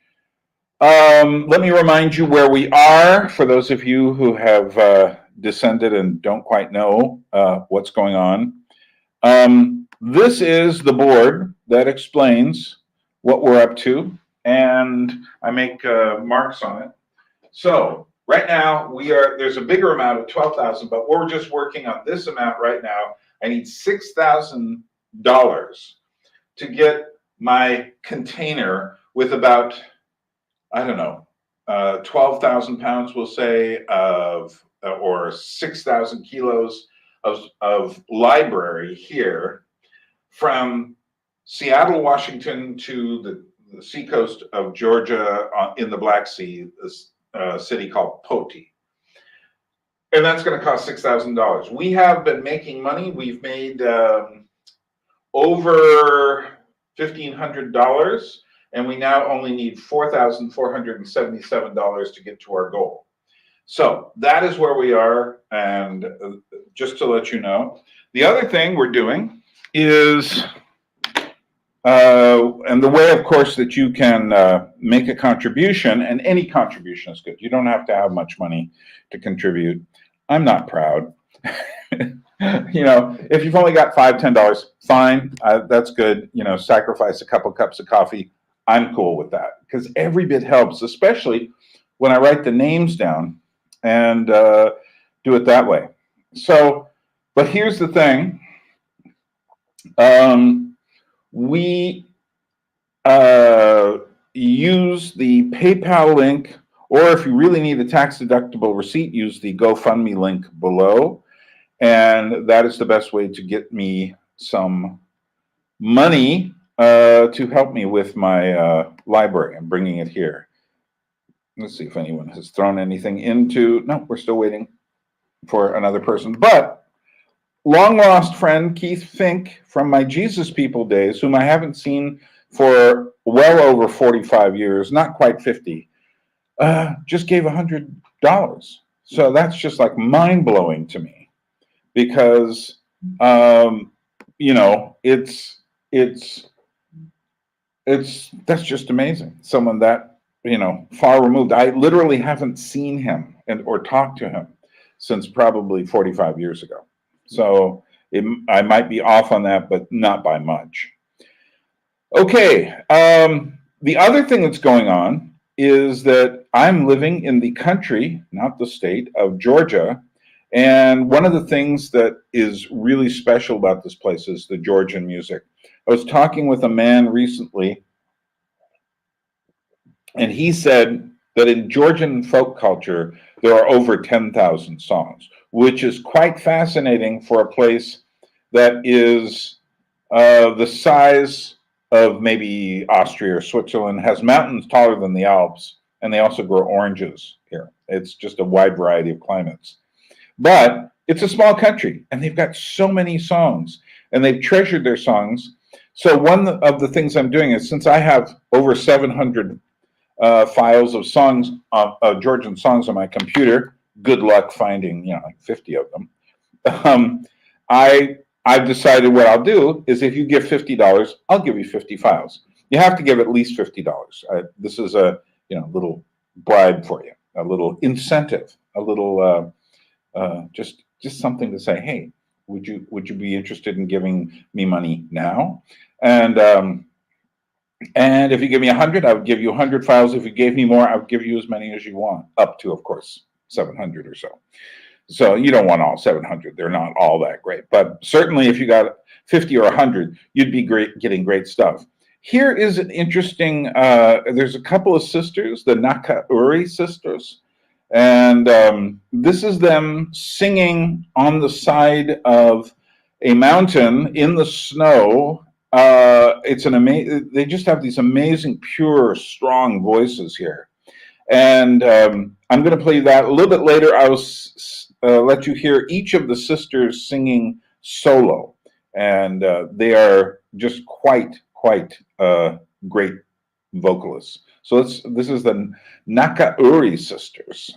let me remind you where we are for those of you who have descended and don't quite know what's going on. This is the board that explains what we're up to, and I make marks on it. So right now there's a bigger amount of 12,000, but we're just working on this amount right now. I need $6,000 to get my container with about, I don't know, 12,000 pounds, we'll say, or 6,000 kilos of library here from Seattle, Washington to the seacoast of Georgia in the Black Sea, this city called Poti. And that's going to cost $6,000. We have been making money. We've made over $1,500, and we now only need $4,477 to get to our goal. So that is where we are, and just to let you know. The other thing we're doing is, and the way, of course, that you can make a contribution, and any contribution is good. You don't have to have much money to contribute. I'm not proud. If you've only got $5, $10, fine, that's good. Sacrifice a couple cups of coffee. I'm cool with that because every bit helps, especially when I write the names down and do it that way. So, but here's the thing. We use the PayPal link, or if you really need a tax-deductible receipt, use the GoFundMe link below. And that is the best way to get me some money to help me with my library. I'm bringing it here. Let's see if anyone has thrown anything into. No, we're still waiting for another person. But long lost friend Keith Fink from my Jesus People days, whom I haven't seen for well over 45 years, not quite 50, just gave $100. So that's just like mind-blowing to me, because it's that's just amazing. Someone that far removed. I literally haven't seen him or talked to him since probably 45 years ago. So I might be off on that, but not by much. Okay. The other thing that's going on is that I'm living in the country, not the state, of Georgia. And one of the things that is really special about this place is the Georgian music. I was talking with a man recently, and he said that in Georgian folk culture, there are over 10,000 songs, which is quite fascinating for a place that is the size of maybe Austria or Switzerland, has mountains taller than the Alps, and they also grow oranges here. It's just a wide variety of climates. But it's a small country, and they've got so many songs, and they've treasured their songs. So one of the things I'm doing is, since I have over 700 files of songs, Georgian songs on my computer, good luck finding, like 50 of them. I've decided what I'll do is, if you give $50, I'll give you 50 files. You have to give at least $50. This is a little bribe for you, a little incentive, a little just something to say, hey, would you be interested in giving me money now? And if you give me 100, I would give you 100 files. If you gave me more, I would give you as many as you want, up to, of course, 700 or so. So you don't want all 700. They're not all that great. But certainly if you got 50 or 100, you'd be getting great stuff. Here is an interesting, there's a couple of sisters, the Nakauri sisters. And this is them singing on the side of a mountain in the snow. It's they just have these amazing, pure, strong voices here. And I'm going to play that a little bit later. I will let you hear each of the sisters singing solo. And they are just quite great vocalists. So this is the Nakauri sisters.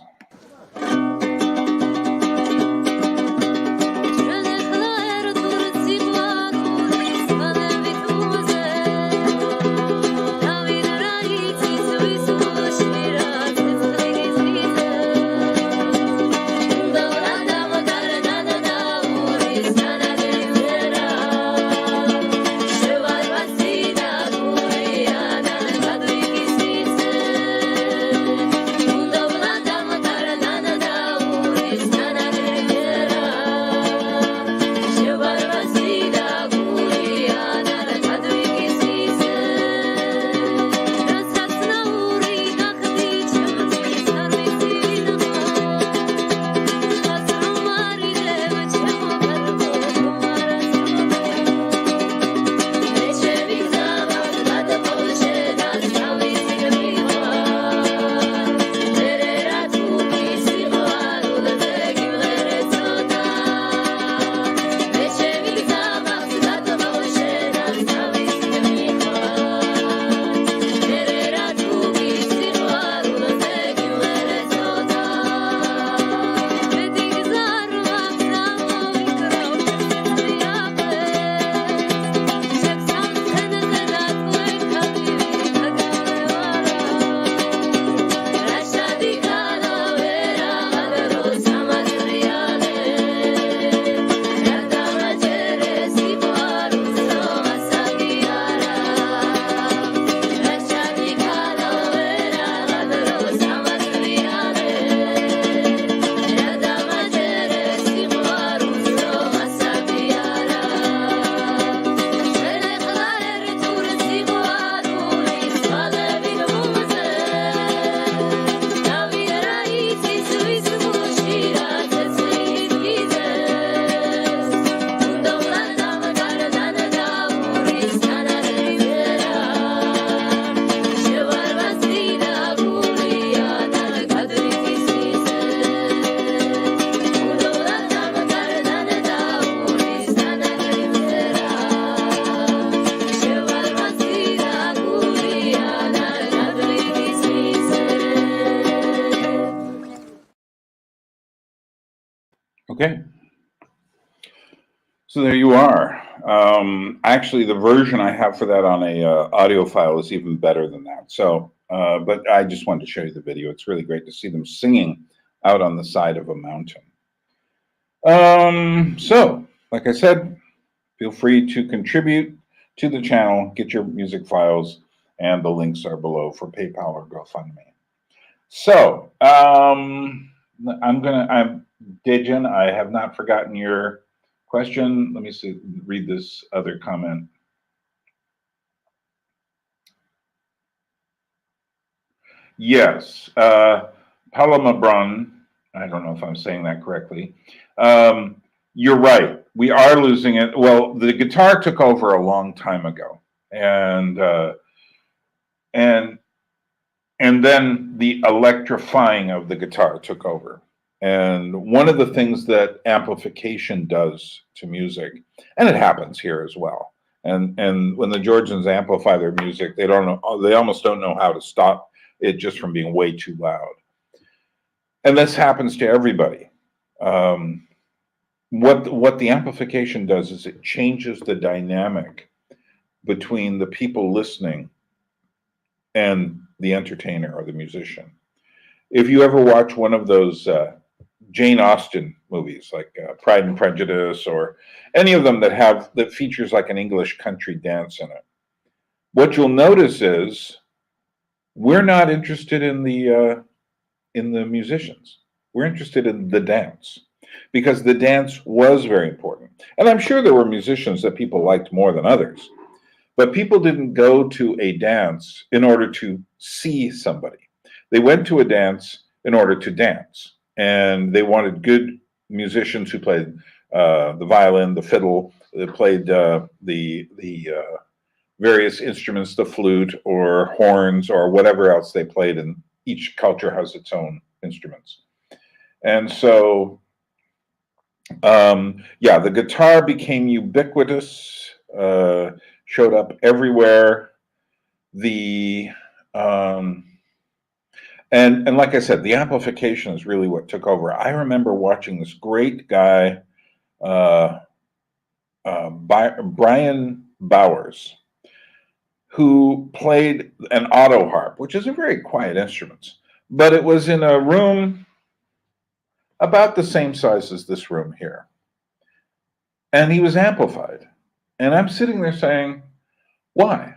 Okay. So there you are. Actually, the version I have for that on a audio file is even better than that. So, but I just wanted to show you the video. It's really great to see them singing out on the side of a mountain. So, like I said, feel free to contribute to the channel, get your music files, and the links are below for PayPal or GoFundMe. So, I'm Dejin. I have not forgotten your question. Let me see, read this other comment. Yes, Palamabron, I don't know if I'm saying that correctly. You're right. We are losing it. Well, the guitar took over a long time ago, and then the electrifying of the guitar took over. And one of the things that amplification does to music, and it happens here as well. And when the Georgians amplify their music, they almost don't know how to stop it just from being way too loud. And this happens to everybody. What the amplification does is it changes the dynamic between the people listening and the entertainer or the musician. If you ever watch one of those Jane Austen movies like Pride and Prejudice or any of them that features like an English country dance in it, what you'll notice is we're not interested in the musicians. We're interested in the dance because the dance was very important. And I'm sure there were musicians that people liked more than others, but people didn't go to a dance in order to see somebody. They went to a dance in order to dance, and they wanted good musicians who played the violin, the fiddle, that played the various instruments, the flute or horns or whatever else they played. And each culture has its own instruments. And so, yeah, the guitar became ubiquitous, showed up everywhere. And like I said, the amplification is really what took over. I remember watching this great guy, Brian Bowers, who played an auto harp, which is a very quiet instrument, but it was in a room about the same size as this room here. And he was amplified. And I'm sitting there saying, why?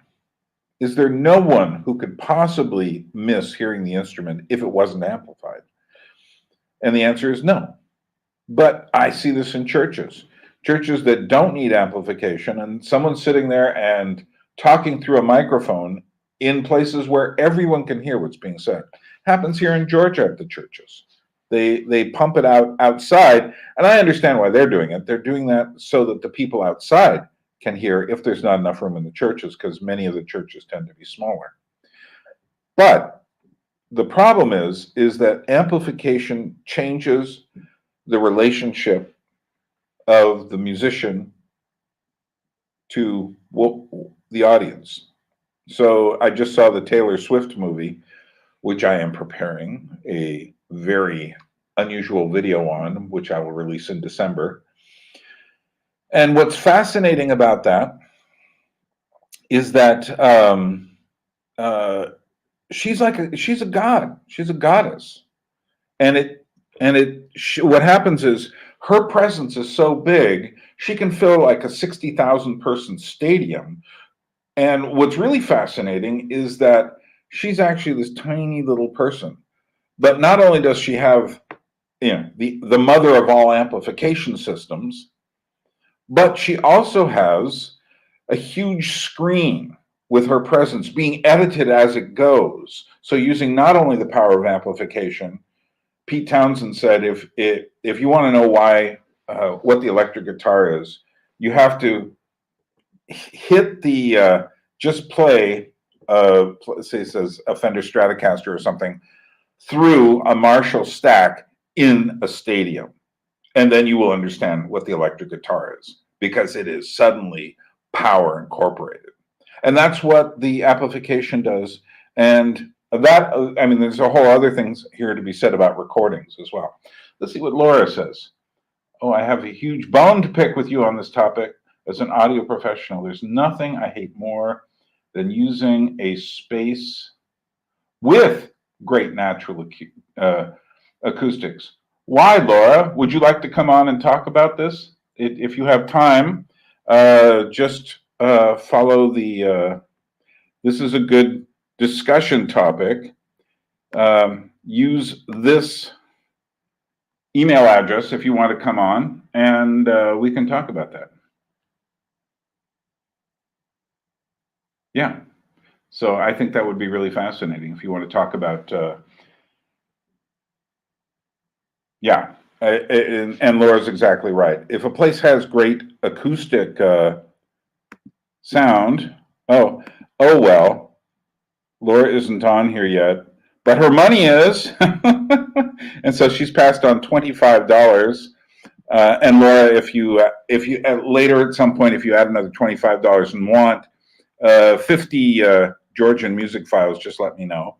Is there no one who could possibly miss hearing the instrument if it wasn't amplified? And the answer is no. But I see this in churches that don't need amplification, and someone's sitting there and talking through a microphone in places where everyone can hear what's being said. Happens here in Georgia at the churches. They pump it out outside, and I understand why they're doing it. They're doing that so that the people outside can hear if there's not enough room in the churches, because many of the churches tend to be smaller. But the problem is that amplification changes the relationship of the musician to the audience. So I just saw the Taylor Swift movie, which I am preparing a very unusual video on, which I will release in December. And what's fascinating about that is that she's a god. She's a goddess, and what happens is her presence is so big she can fill like a 60,000 person stadium. And what's really fascinating is that she's actually this tiny little person. But not only does she have, the mother of all amplification systems, but she also has a huge screen with her presence being edited as it goes. So using not only the power of amplification, Pete Townsend said, if you want to know what the electric guitar is, you have to hit the just play, say it says a Fender Stratocaster or something, through a Marshall stack in a stadium. And then you will understand what the electric guitar is, because it is suddenly power incorporated. And that's what the amplification does. And that, I mean, there's a whole other things here to be said about recordings as well. Let's see what Laura says. Oh, I have a huge bone to pick with you on this topic. As an audio professional, there's nothing I hate more than using a space with great natural acoustics. Why, Laura? Would you like to come on and talk about this? If you have time, just follow the. This is a good discussion topic. Use this email address if you want to come on, and we can talk about that. Yeah. So I think that would be really fascinating if you want to talk about. Yeah, and Laura's exactly right. If a place has great acoustic sound, oh well, Laura isn't on here yet, but her money is, and so she's passed on $25. And Laura, if you later at some point, if you add another $25 and want 50 Georgian music files, just let me know.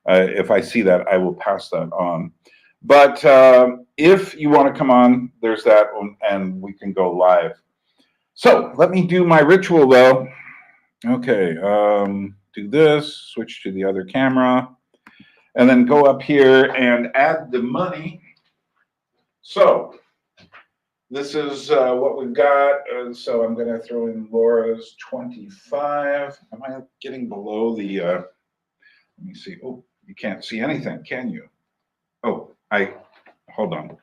If I see that, I will pass that on. But if you want to come on, there's that, and we can go live. So let me do my ritual, though. Okay, do this, switch to the other camera, and then go up here and add the money. So this is what we've got. So I'm going to throw in Laura's 25. Am I getting below the, let me see. Oh, you can't see anything, can you? Oh, hold on.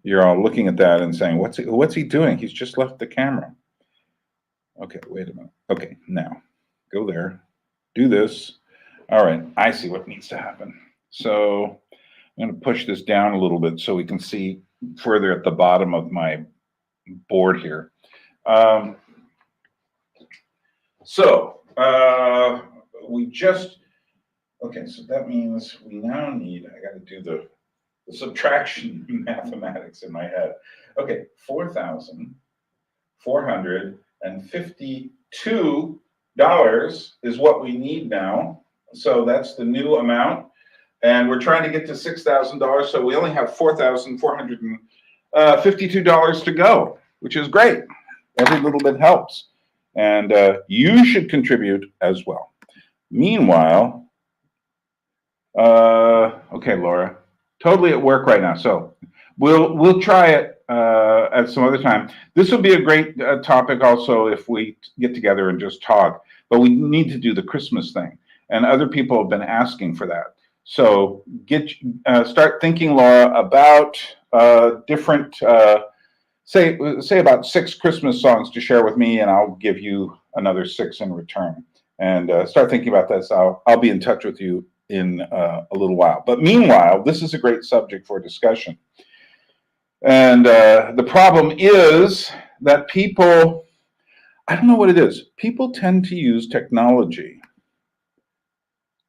You're all looking at that and saying, what's he doing? He's just left the camera. Okay, wait a minute. Okay, now go there, do this. All right, I see what needs to happen. So I'm going to push this down a little bit so we can see further at the bottom of my board here. We just, okay, so that means we now need, I got to do the subtraction mathematics in my head. Okay, $4,452 is what we need now. So that's the new amount. And we're trying to get to $6,000. So we only have $4,452 to go, which is great. Every little bit helps. And you should contribute as well. Meanwhile, okay, Laura, totally at work right now. So we'll try it at some other time. This will be a great topic also if we get together and just talk. But we need to do the Christmas thing, and other people have been asking for that. So start thinking, Laura, about different. Say about 6 Christmas songs to share with me, and I'll give you another 6 in return. And start thinking about this. I'll be in touch with you in a little while. But meanwhile, this is a great subject for discussion. And the problem is that people, I don't know what it is. People tend to use technology.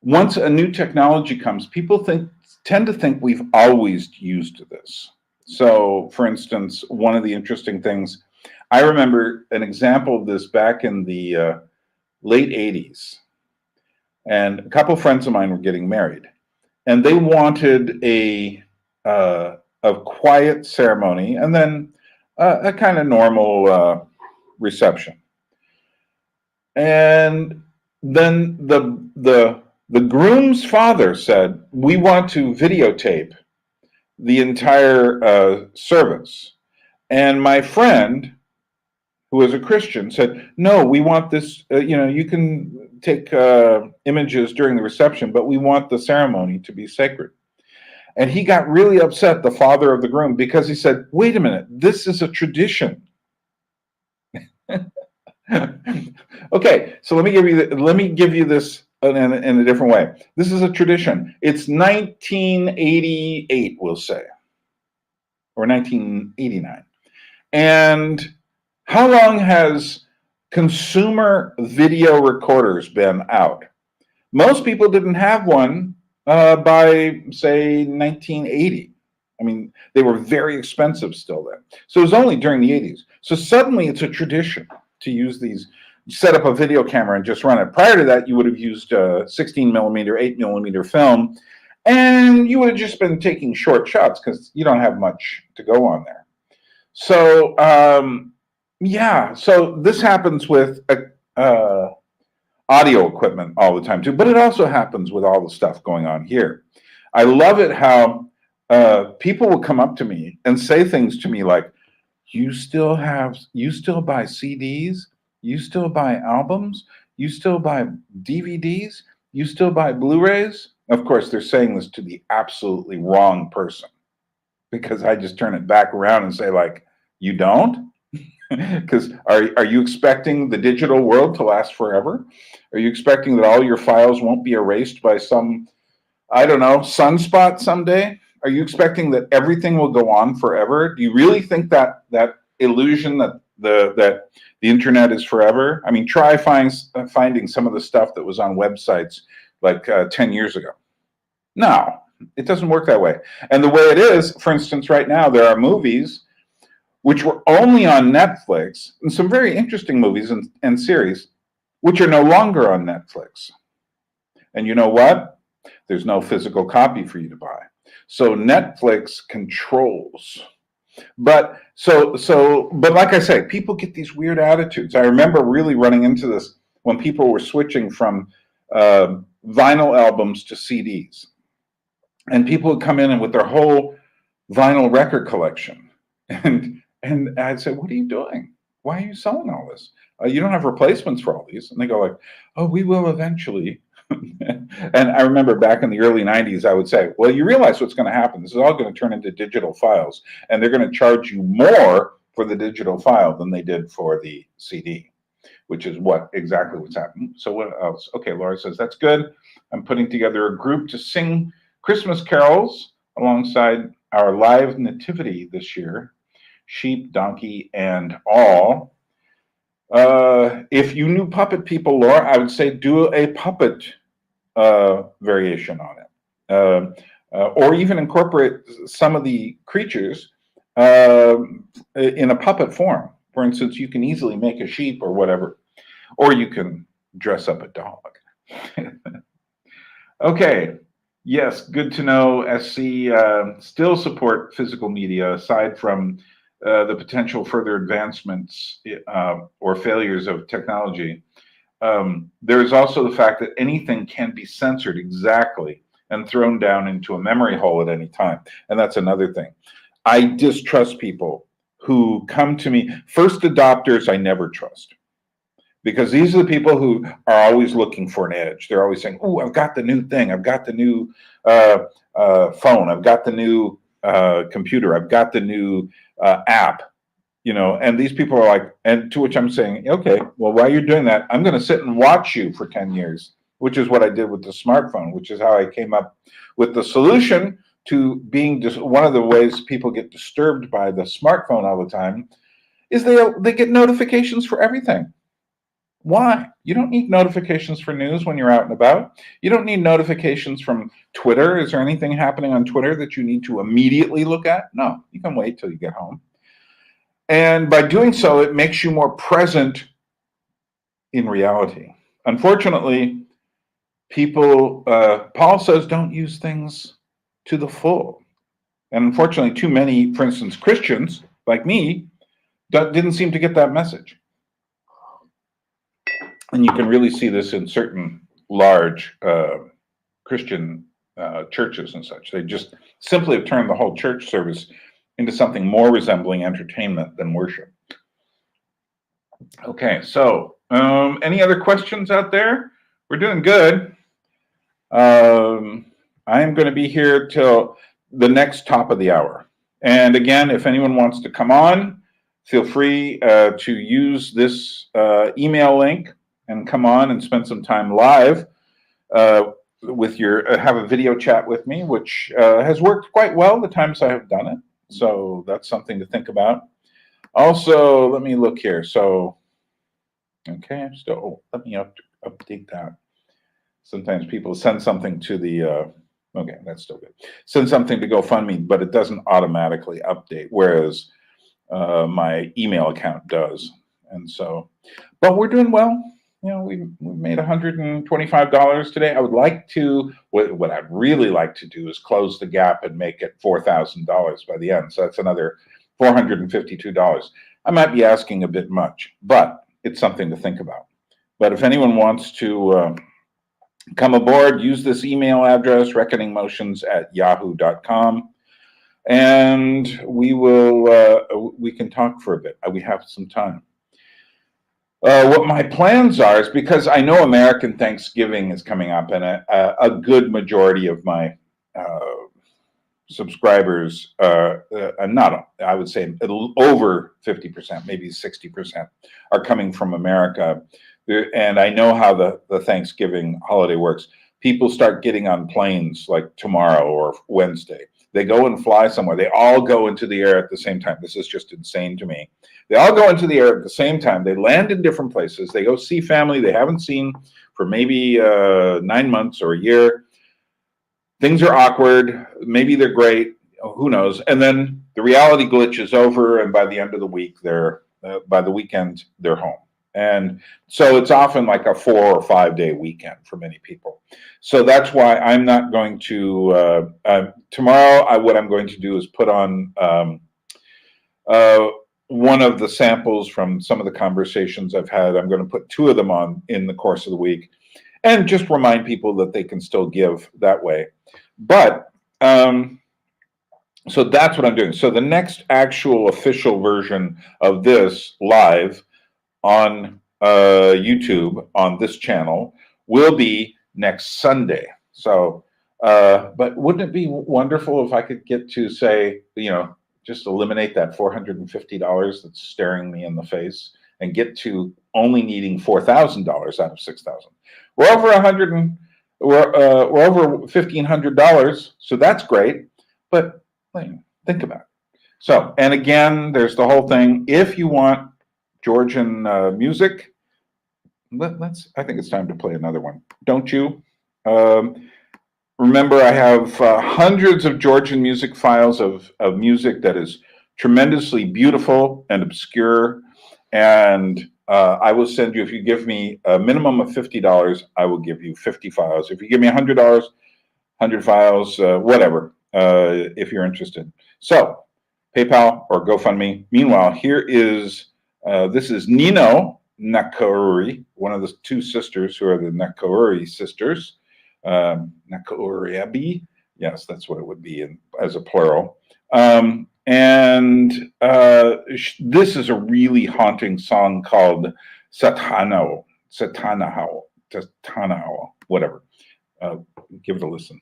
Once a new technology comes, people tend to think we've always used this. So, for instance, one of the interesting things, I remember an example of this back in the late 80s. And a couple of friends of mine were getting married. And they wanted a quiet ceremony and then a kind of normal reception. And then the groom's father said, we want to videotape the entire service. And my friend, who was a Christian, said, no, we want this, you can take images during the reception, but we want the ceremony to be sacred. And he got really upset, the father of the groom, because he said, wait a minute, this is a tradition. Okay, so let me give you this in a different way. This is a tradition. It's 1988, we'll say, or 1989. And how long has consumer video recorders been out? Most people didn't have one by, say, 1980. I mean, they were very expensive still then. So it was only during the 80s. So suddenly it's a tradition to use these, set up a video camera and just run it. Prior to that, you would have used 16 millimeter, 8 millimeter film. And you would have just been taking short shots because you don't have much to go on there. So, yeah, so this happens with audio equipment all the time too, but it also happens with all the stuff going on here. I love it how people will come up to me and say things to me like, you still buy CDs, you still buy albums, you still buy DVDs, you still buy Blu-rays. Of course, they're saying this to the absolutely wrong person, because I just turn it back around and say, like, you don't? Because are you expecting the digital world to last forever? Are you expecting that all your files won't be erased by some, I don't know, sunspot someday? Are you expecting that everything will go on forever? Do you really think that illusion that the internet is forever? I mean, try finding some of the stuff that was on websites like 10 years ago. No, it doesn't work that way. And the way it is, for instance, right now, there are movies which were only on Netflix, and some very interesting movies and series, which are no longer on Netflix. And you know what? There's no physical copy for you to buy. So Netflix controls. But like I say, people get these weird attitudes. I remember really running into this when people were switching from vinyl albums to CDs. And people would come in and with their whole vinyl record collection. And I'd say, what are you doing? Why are you selling all this? You don't have replacements for all these. And they go like, oh, we will eventually. And I remember back in the early 90s, I would say, well, you realize what's going to happen. This is all going to turn into digital files. And they're going to charge you more for the digital file than they did for the CD, which is exactly what's happening. So what else? Okay, Laura says, that's good. I'm putting together a group to sing Christmas carols alongside our live nativity this year. Sheep, donkey, and all. If you knew puppet people, Laura, I would say do a puppet variation on it. Or even incorporate some of the creatures in a puppet form. For instance, you can easily make a sheep or whatever, or you can dress up a dog. Okay. Yes, good to know. SC still support physical media aside from the potential further advancements or failures of technology. There's also the fact that anything can be censored exactly and thrown down into a memory hole at any time. And that's another thing. I distrust people who come to me. First adopters, I never trust. Because these are the people who are always looking for an edge. They're always saying, oh, I've got the new thing. I've got the new phone. I've got the new computer. I've got the new app. And these people are like, and to which I'm saying, okay, well, while you're doing that, I'm going to sit and watch you for 10 years, which is what I did with the smartphone, which is how I came up with the solution to being just one of the ways people get disturbed by the smartphone all the time is they get notifications for everything. Why? You don't need notifications for news when you're out and about. You don't need notifications from Twitter. Is there anything happening on Twitter that you need to immediately look at? No, you can wait till you get home. And by doing so, it makes you more present in reality. Unfortunately, people, Paul says, don't use things to the full. And unfortunately, too many, for instance, Christians like me, didn't seem to get that message. And you can really see this in certain large Christian churches and such. They just simply have turned the whole church service into something more resembling entertainment than worship. Okay, so any other questions out there? We're doing good. I am going to be here till the next top of the hour. And again, if anyone wants to come on, feel free to use this email link and come on and spend some time live with have a video chat with me, which has worked quite well the times I have done it. So that's something to think about. Also, let me look here. So, okay, let me update that. Sometimes people send something to the, okay, that's still good. Send something to GoFundMe, but it doesn't automatically update, whereas my email account does. And so, but we're doing well. we made $125 today. I would like to, what I'd really like to do is close the gap and make it $4,000 by the end. So that's another $452. I might be asking a bit much, but it's something to think about. But if anyone wants to come aboard, use this email address, reckoningmotions@yahoo.com, and we can talk for a bit. We have some time. What my plans are is, because I know American Thanksgiving is coming up, and a good majority of my subscribers, not, I would say over 50%, maybe 60%, are coming from America. And I know how the Thanksgiving holiday works. People start getting on planes like tomorrow or Wednesday. They go and fly somewhere. They all go into the air at the same time. This is just insane to me. They all go into the air at the same time. They land in different places. They go see family they haven't seen for maybe 9 months or a year. Things are awkward. Maybe they're great. Who knows? And then the reality glitch is over, and by the end of the week, by the weekend, they're home. And so it's often like a 4 or 5 day weekend for many people. So that's why I'm not going to, tomorrow, what I'm going to do is put on one of the samples from some of the conversations I've had. I'm going to put 2 of them on in the course of the week and just remind people that they can still give that way. But, so that's what I'm doing. So the next actual official version of this live on YouTube on this channel will be next Sunday. So, but wouldn't it be wonderful if I could get to say, just eliminate that $450 that's staring me in the face and get to only needing $4,000 out of $6,000. We're over we're over $1,500, so that's great. But think about it. So, and again, there's the whole thing. If you want Georgian music, I think it's time to play another one, don't you? Remember, I have hundreds of Georgian music files of music that is tremendously beautiful and obscure, and I will send you, if you give me a minimum of $50, I will give you 50 files. If you give me $100, 100 files, whatever, if you're interested. So, PayPal or GoFundMe. Meanwhile, here is, this is Nino Nakauri, one of the 2 sisters who are the Nakauri sisters. Nakauriabi, yes, that's what it would be as a plural. This is a really haunting song called Satanao, whatever. Give it a listen.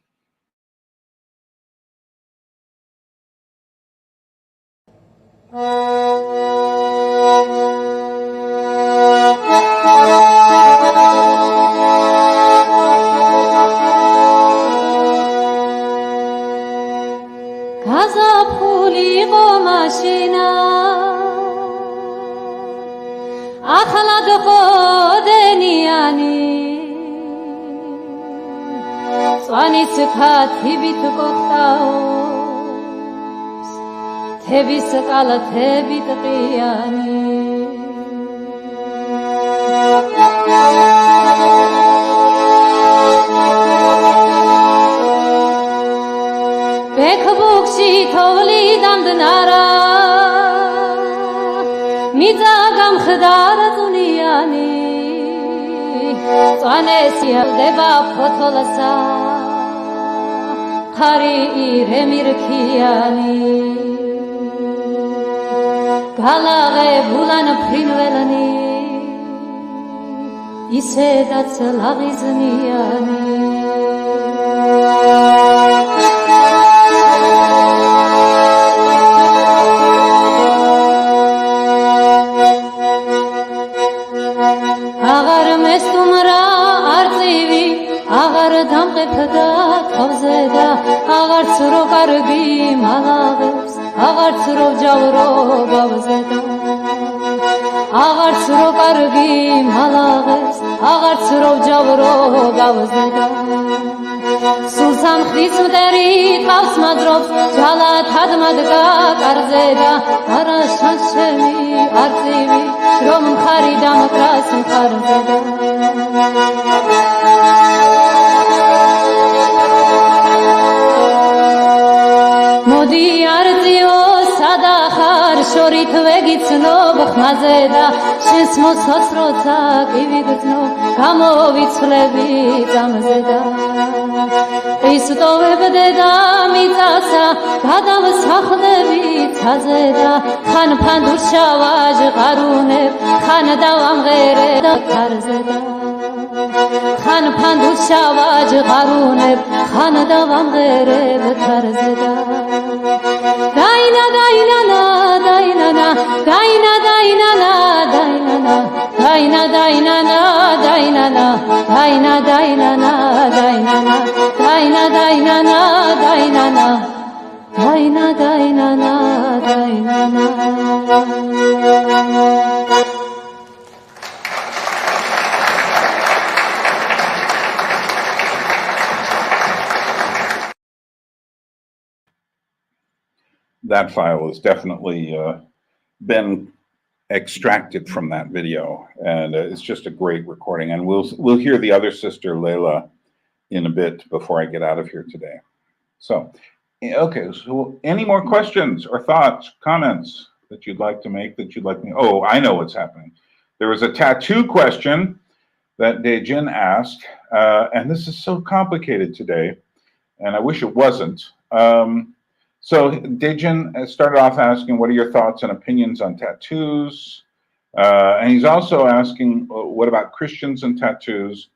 Arzivi, Rom Kharidam Krasim Kharzeda. შორით ვეგიცნობ ხმაზე და შენს მოსვას როცა კი ვიგრძნობ გამოვიცვლები წამზე და ის ვტოვებდე და მიწასა გადავსახლდები ცაზე და ხან ფანდურშა ვაჟღარუნებ ხან დავამღერე და თარზე და ხან ფანდურშა ვაჟღარუნებ ხან დავამღერებ თარზე და დაინა დაინანა დაინანა დაინა დაინანა დაინანა დაინა დაინანა დაინანა დაინა დაინანა დაინანა დაინა დაინანა დაინანა დაინა დაინანა დაინანა That file has definitely been extracted from that video, and it's just a great recording. And we'll hear the other sister, Layla, in a bit before I get out of here today. So, okay, so any more questions or thoughts, comments that you'd like to make, that you'd like me? Oh, I know what's happening. There was a tattoo question that Dejin asked, and this is so complicated today, and I wish it wasn't. So Dejin started off asking, what are your thoughts and opinions on tattoos? And he's also asking, what about Christians and tattoos?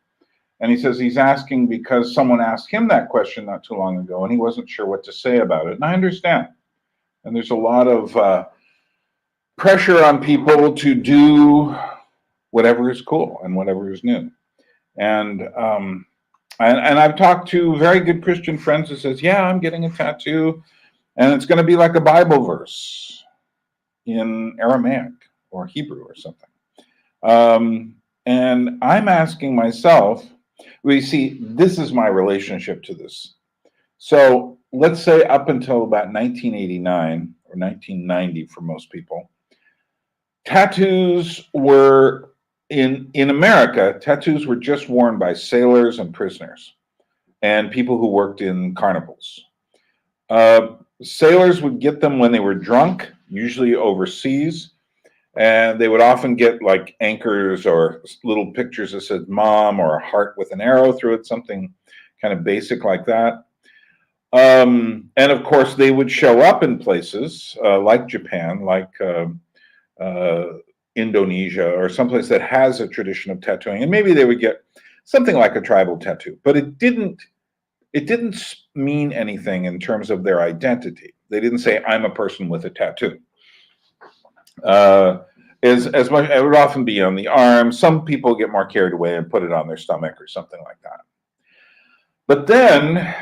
And he says he's asking because someone asked him that question not too long ago, and he wasn't sure what to say about it. And I understand. And there's a lot of pressure on people to do whatever is cool and whatever is new. And I've talked to very good Christian friends who says, yeah, I'm getting a tattoo, and it's going to be like a Bible verse in Aramaic or Hebrew or something. And I'm asking myself, we see, this is my relationship to this. So let's say up until about 1989 or 1990 for most people, tattoos were, in America, tattoos were just worn by sailors and prisoners and people who worked in carnivals. Sailors would get them when they were drunk, usually overseas, and they would often get like anchors or little pictures that said mom or a heart with an arrow through it, something kind of basic like that. And of course, they would show up in places like Japan, like Indonesia, or someplace that has a tradition of tattooing, and maybe they would get something like a tribal tattoo, but it didn't mean anything in terms of their identity. They didn't say, I'm a person with a tattoo. As much, it would often be on the arm. Some people get more carried away and put it on their stomach or something like that. But then,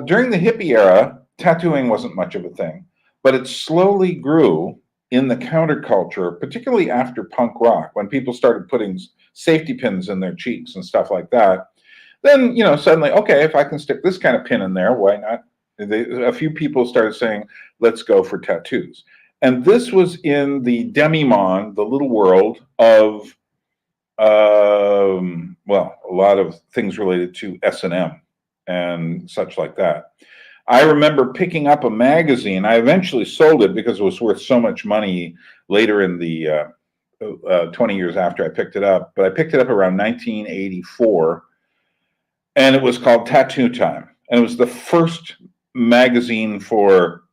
during the hippie era, tattooing wasn't much of a thing, but it slowly grew in the counterculture, particularly after punk rock, when people started putting safety pins in their cheeks and stuff like that. Then, suddenly, okay, if I can stick this kind of pin in there, why not? A few people started saying, let's go for tattoos. And this was in the demi-monde, the little world of, well, a lot of things related to S&M and such like that. I remember picking up a magazine. I eventually sold it because it was worth so much money later in the 20 years after I picked it up. But I picked it up around 1984. And it was called Tattoo Time. And it was the first magazine for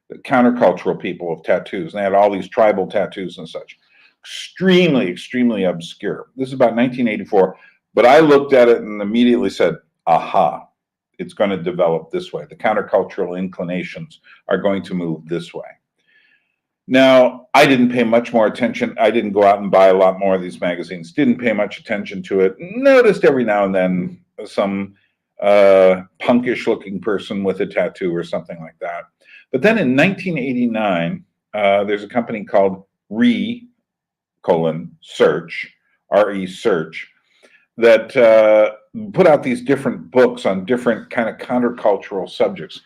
the countercultural people of tattoos. And they had all these tribal tattoos and such. Extremely, extremely obscure. This is about 1984. But I looked at it and immediately said, aha, it's going to develop this way. The countercultural inclinations are going to move this way. Now, I didn't pay much more attention. I didn't go out and buy a lot more of these magazines. Didn't pay much attention to it. Noticed every now and then some punkish looking person with a tattoo or something like that. But then in 1989, there's a company called Search, R-E Search, that put out these different books on different kind of countercultural subjects.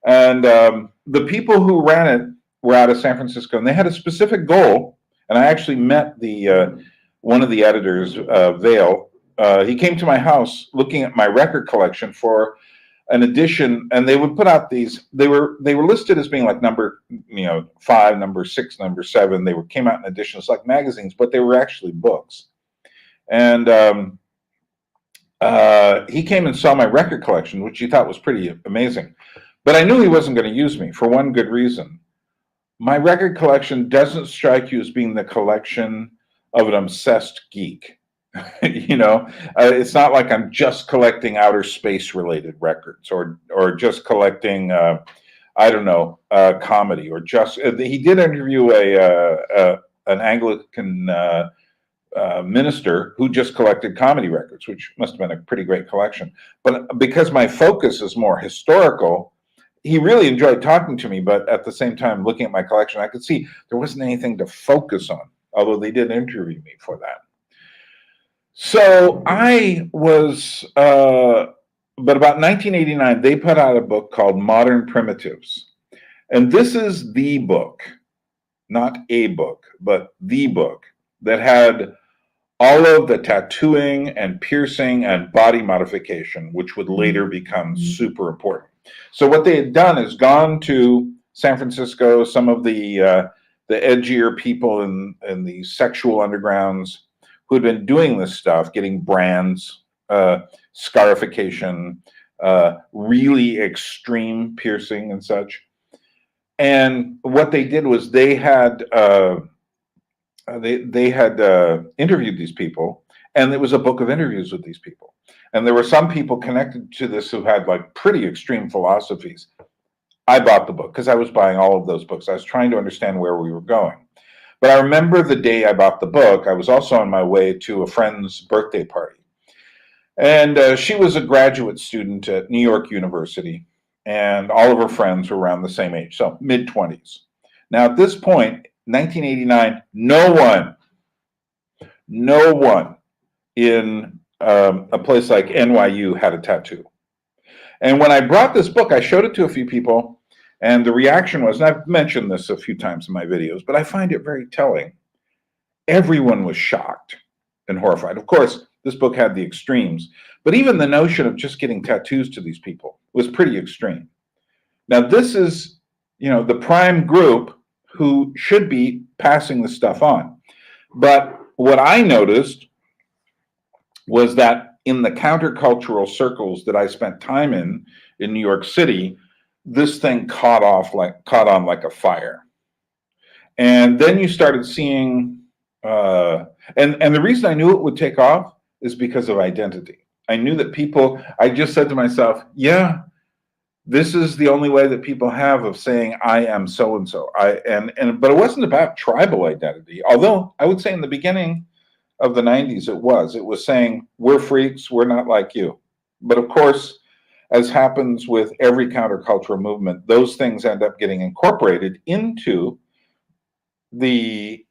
And the people who ran it were out of San Francisco, and they had a specific goal. And I actually met one of the editors, Vale. He came to my house looking at my record collection for an edition, and they would put out these. They were listed as being like number 5, number 6, number 7. They came out in editions like magazines, but they were actually books. And he came and saw my record collection, which he thought was pretty amazing. But I knew he wasn't going to use me for one good reason. My record collection doesn't strike you as being the collection of an obsessed geek. It's not like I'm just collecting outer space related records or just collecting, comedy, or just. He did interview an Anglican minister who just collected comedy records, which must have been a pretty great collection. But because my focus is more historical, he really enjoyed talking to me. But at the same time, looking at my collection, I could see there wasn't anything to focus on, although they did interview me for that. So I was, but about 1989, they put out a book called Modern Primitives. And this is the book, not a book, but the book that had all of the tattooing and piercing and body modification, which would later become super important. So what they had done is gone to San Francisco, some of the edgier people in the sexual undergrounds who had been doing this stuff, getting brands, scarification, really extreme piercing and such. And what they did was they had interviewed these people, and it was a book of interviews with these people. And there were some people connected to this who had like pretty extreme philosophies. I bought the book because I was buying all of those books. I was trying to understand where we were going. But I remember the day I bought the book, I was also on my way to a friend's birthday party. And she was a graduate student at New York University, and all of her friends were around the same age, so mid-20s. Now, at this point, 1989, no one in a place like NYU had a tattoo. And when I brought this book, I showed it to a few people, and the reaction was, and I've mentioned this a few times in my videos, but I find it very telling. Everyone was shocked and horrified. Of course, this book had the extremes, but even the notion of just getting tattoos to these people was pretty extreme. Now, this is, the prime group who should be passing the stuff on. But what I noticed was that in the countercultural circles that I spent time in New York City, this thing caught on like a fire. And then you started seeing, and the reason I knew it would take off is because of identity. I knew that I just said to myself, yeah, this is the only way that people have of saying I am so and so. But it wasn't about tribal identity. Although I would say in the beginning of the 90s it was saying we're freaks, we're not like you. But of course, as happens with every countercultural movement, those things end up getting incorporated into the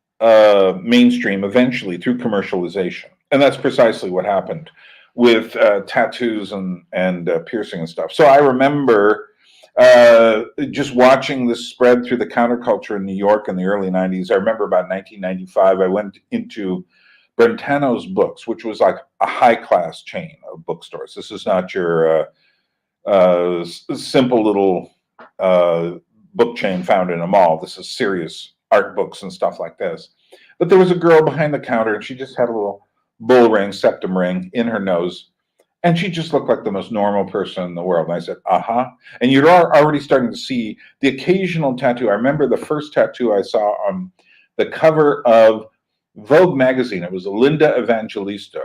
mainstream eventually through commercialization. And that's precisely what happened with tattoos and piercing and stuff. So I remember just watching this spread through the counterculture in New York in the early 90s. I remember about 1995, I went into Brentano's Books, which was like a high-class chain of bookstores. This is not your simple little book chain found in a mall. This is serious art books and stuff like this. But there was a girl behind the counter, and she just had a little bull ring, septum ring in her nose. And she just looked like the most normal person in the world. And I said, And you're already starting to see the occasional tattoo. I remember the first tattoo I saw on the cover of Vogue magazine. It was Linda Evangelista,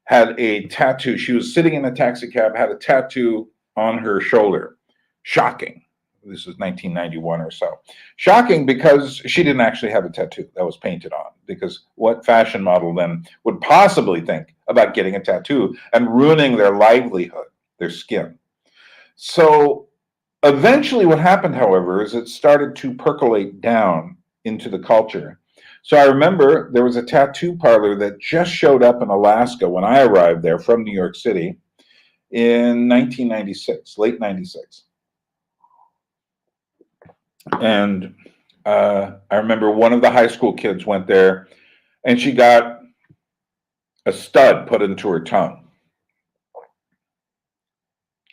had a tattoo. She was sitting in a taxi cab, had a tattoo on her shoulder. Shocking. This is 1991 or so. Shocking because she didn't actually have a tattoo that was painted on. Because what fashion model then would possibly think about getting a tattoo and ruining their livelihood, their skin? So eventually what happened, however, is it started to percolate down into the culture. So I remember there was a tattoo parlor that just showed up in Alaska when I arrived there from New York City in 1996, late 96. And I remember one of the high school kids went there and she got a stud put into her tongue.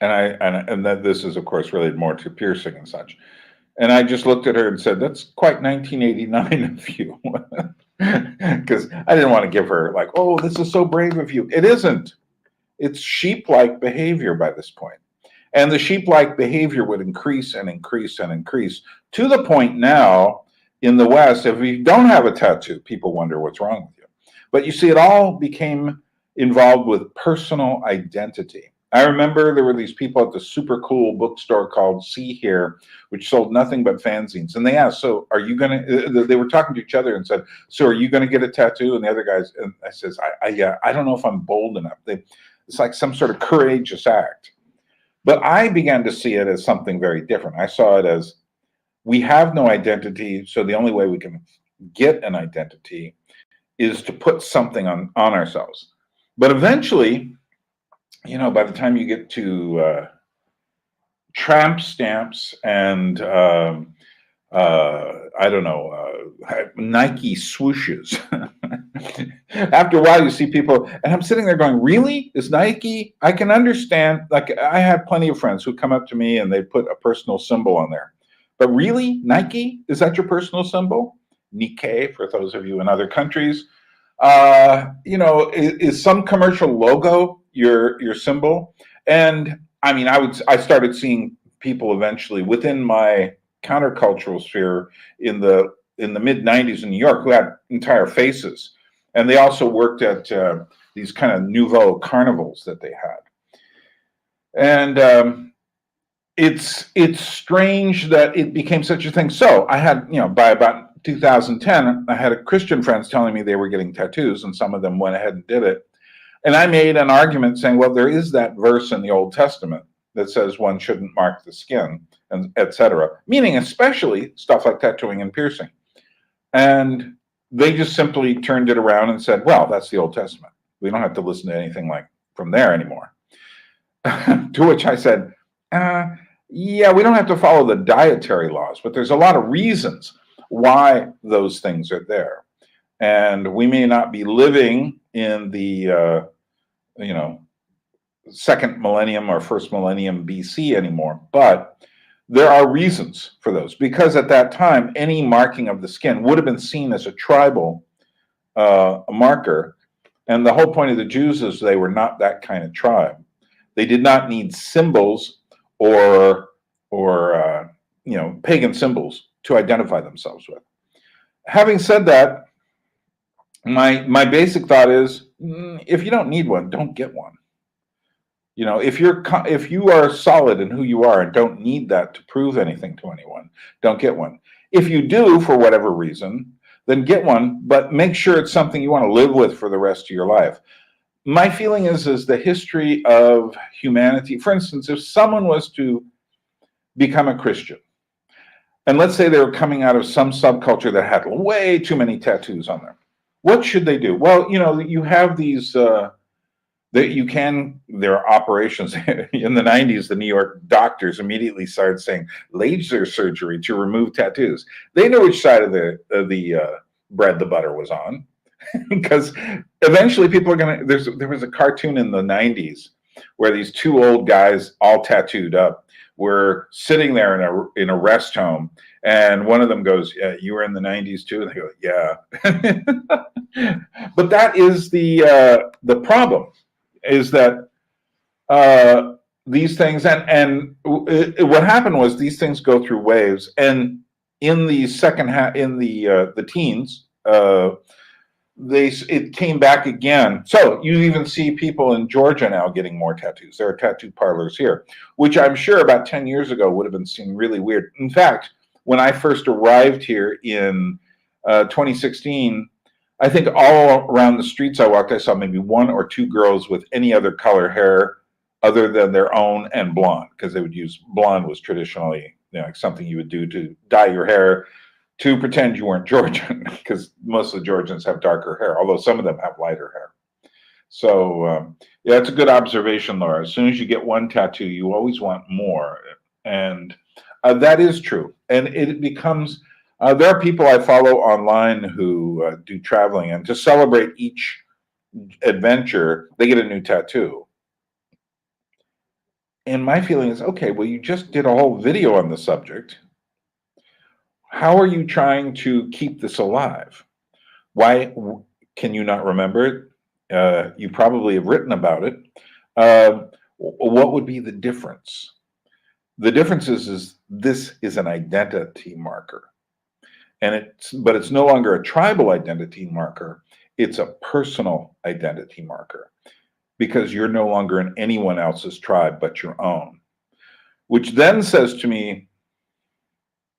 and that this is of course related more to piercing and such. And I just looked at her and said, "That's quite 1989 of you," because I didn't want to give her like, "Oh, this is so brave of you." It isn't. It's sheep-like behavior by this point. And the sheep-like behavior would increase and increase and increase to the point now in the West, if you don't have a tattoo, people wonder what's wrong with you. But you see, it all became involved with personal identity. I remember there were these people at the super cool bookstore called See Here, which sold nothing but fanzines. And they asked, "So are you going to," they were talking to each other and said, "So are you going to get a tattoo?" And the other guys, and I says, I don't know if I'm bold enough. It's like some sort of courageous act. But I began to see it as something very different. I saw it as we have no identity, so the only way we can get an identity is to put something on ourselves. But eventually, by the time you get to tramp stamps and I don't know, Nike swooshes. After a while, you see people, and I'm sitting there going, "Really? Is Nike?" I can understand. Like, I have plenty of friends who come up to me and they put a personal symbol on there. But really, Nike? Is that your personal symbol? Nikkei, for those of you in other countries. Is some commercial logo your symbol? And I mean, I started seeing people eventually within my countercultural sphere in the mid 90s in New York who had entire faces, and they also worked at these kind of nouveau carnivals that they had. And it's strange that it became such a thing. So I had, by about 2010, I had Christian friends telling me they were getting tattoos, and some of them went ahead and did it. And I made an argument saying, well, there is that verse in the Old Testament that says one shouldn't mark the skin, and etc., meaning especially stuff like tattooing and piercing. And they just simply turned it around and said, well, that's the Old Testament. We don't have to listen to anything like from there anymore. To which I said, yeah, we don't have to follow the dietary laws, but there's a lot of reasons why those things are there. And we may not be living in the, second millennium or first millennium BC anymore, but there are reasons for those, because at that time, any marking of the skin would have been seen as a tribal marker. And the whole point of the Jews is they were not that kind of tribe. They did not need symbols or pagan symbols to identify themselves with. Having said that, my basic thought is, if you don't need one, don't get one. If you are solid in who you are and don't need that to prove anything to anyone, don't get one. If you do, for whatever reason, then get one, but make sure it's something you want to live with for the rest of your life. My feeling is the history of humanity. For instance, if someone was to become a Christian, and let's say they were coming out of some subculture that had way too many tattoos on them, what should they do? Well, you have these, there are operations. In the 90s, the New York doctors immediately started saying laser surgery to remove tattoos. They know which side of the bread the butter was on. Because eventually people are going to, there was a cartoon in the 90s where these two old guys all tattooed up were sitting there in a rest home, and one of them goes, "Yeah, you were in the 90s too?" And they go, "Yeah." But that is the problem, is that these things, and what happened was these things go through waves, and in the the teens, it came back again. So you even see people in Georgia now getting more tattoos. There are tattoo parlors here, which I'm sure about 10 years ago would have been seen really weird. In fact, when I first arrived here in 2016, I think all around the streets I walked, I saw maybe one or two girls with any other color hair other than their own and blonde, because they would use blonde was traditionally something you would do to dye your hair to pretend you weren't Georgian, because most of the Georgians have darker hair, although some of them have lighter hair. So, yeah, it's a good observation, Laura. As soon as you get one tattoo, you always want more. And that is true. And it becomes, there are people I follow online who do traveling, and to celebrate each adventure, they get a new tattoo. And my feeling is, okay, well, you just did a whole video on the subject. How are you trying to keep this alive? Why can you not remember it? You probably have written about it. What would be the difference? The difference is this is an identity marker, but it's no longer a tribal identity marker. It's a personal identity marker because you're no longer in anyone else's tribe but your own, which then says to me,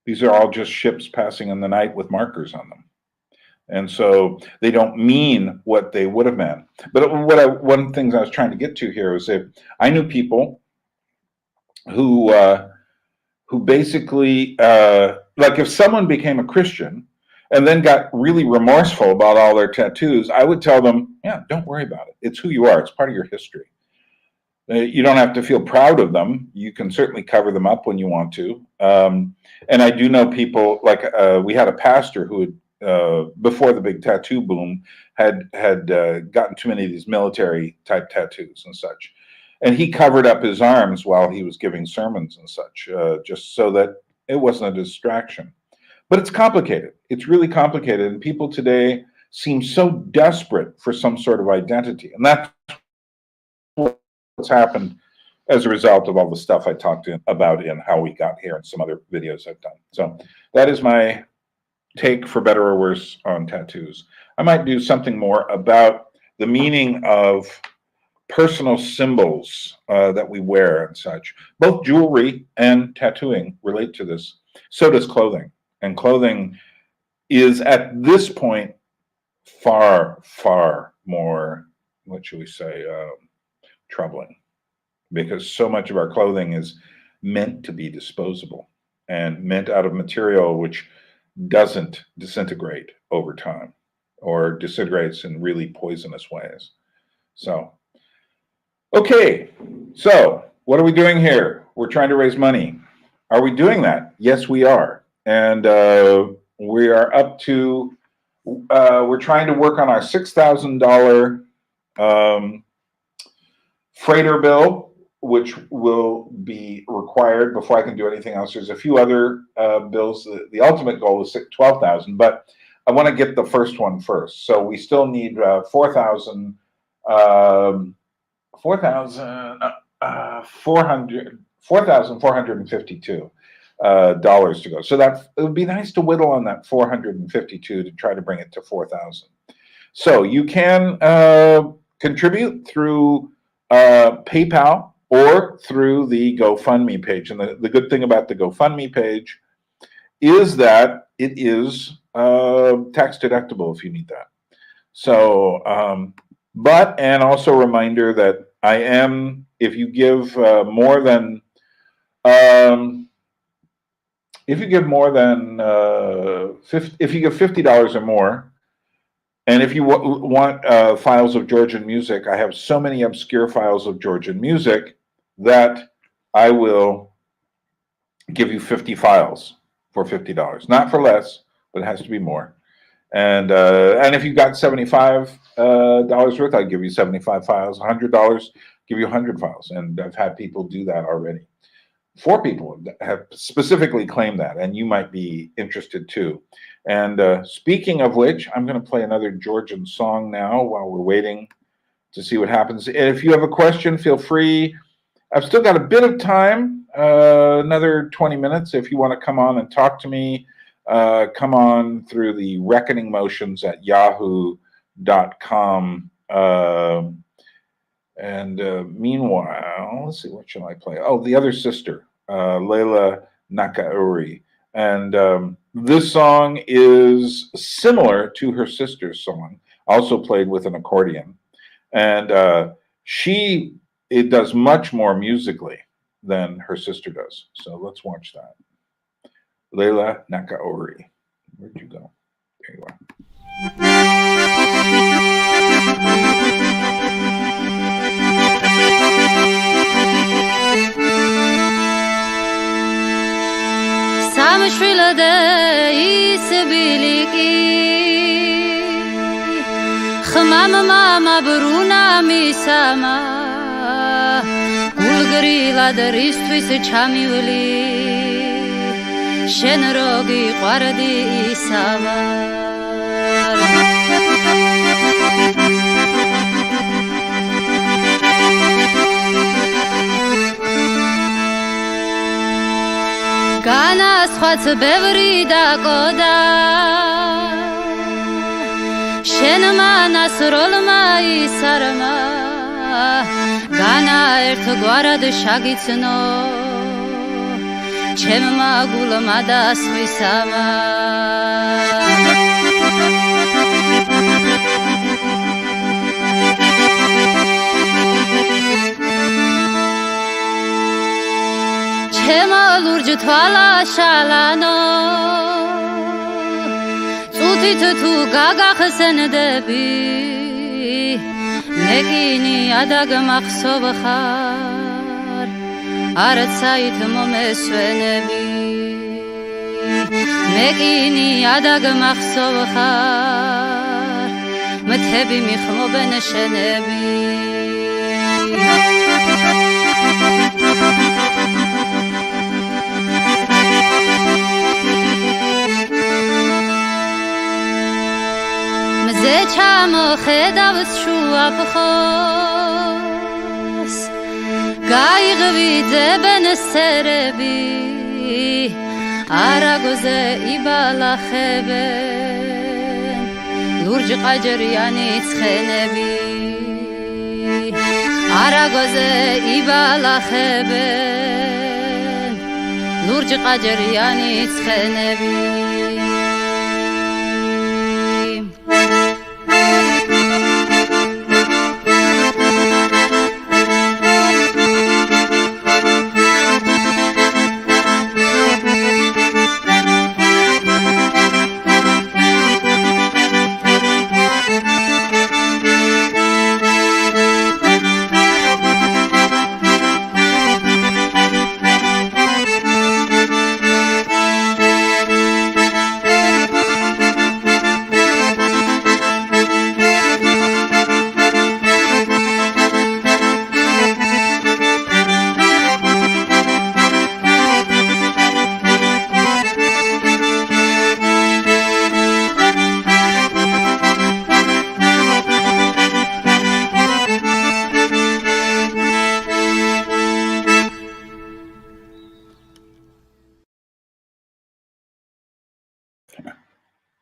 these are all just ships passing in the night with markers on them. And so they don't mean what they would have meant. But one of the things I was trying to get to here is that I knew people who basically, like if someone became a Christian and then got really remorseful about all their tattoos, I would tell them, yeah, don't worry about it. It's who you are. It's part of your history. You don't have to feel proud of them. You can certainly cover them up when you want to. And I do know people, like we had a pastor who had, before the big tattoo boom, had gotten too many of these military type tattoos and such. And he covered up his arms while he was giving sermons and such, just so that it wasn't a distraction. But it's complicated. It's really complicated. And people today seem so desperate for some sort of identity. And that's what's happened as a result of all the stuff I talked about in How We Got Here and some other videos I've done. So that is my take, for better or worse, on tattoos. I might do something more about the meaning of personal symbols that we wear and such. Both jewelry and tattooing relate to this. So does clothing. And clothing is at this point far, far more, what should we say, troubling, because so much of our clothing is meant to be disposable and meant out of material which doesn't disintegrate over time or disintegrates in really poisonous ways. So, okay, so what are we doing here? We're trying to raise money. Are we doing that? Yes, we are. And we are up to, we're trying to work on our $6,000 freighter bill, which will be required before I can do anything else. There's a few other bills. The ultimate goal is $12,000, but I want to get the first one first. So we still need $4,452 dollars to go. So that it would be nice to whittle on that 452 to try to bring it to 4,000. So you can contribute through PayPal or through the GoFundMe page. And the good thing about the GoFundMe page is that it is tax deductible if you need that. So, and also a reminder that I am, if you give more than, if you give $50 or more, and if you want files of Georgian music, I have so many obscure files of Georgian music that I will give you 50 files for $50. Not for less, but it has to be more. And if you got $75 worth, I'll give you 75 files. $100, give you 100 files. And I've had people do that already. 4 people have specifically claimed that, and you might be interested too. And speaking of which, I'm going to play another Georgian song now while we're waiting to see what happens. And if you have a question, feel free. I've still got a bit of time, another 20 minutes. If you want to come on and talk to me, come on through the reckoning motions at yahoo.com. Meanwhile, let's see, what shall I play? Oh, the other sister, Leila Nakauri. And this song is similar to her sister's song, also played with an accordion. And it does much more musically than her sister does. So let's watch that. Leila Nakauri. Where'd you go? There you are. Samshvila deis biliki Khmam mama bruna misama გულგრილად რისთვის ჩამივლი შენ რო გიყვარდი ისავარ განასხვაც ბევრი დაკოდა შენმა ნასროლმა ისარმა განა ერთგვარად შაგიცნო ჩემმა გულმა და სხვისამა ჩემო ლურჯ თვალა შალანო წუთით თუ გაგახსენდები მეკინი ადაგმახსოვ ხარ არცაით მომესვენები მეკინი ადაგმახსოვ ხარ მთები მიხმობენ შენები მზე ჩამოხედავს შუაფხოს გაიღვიძებენ სერები არაგოზე იბალახებენ ლურჯ ყაჯრიანი ცხენები არაგოზე იბალახებენ ლურჯ ყაჯრიანი ცხენები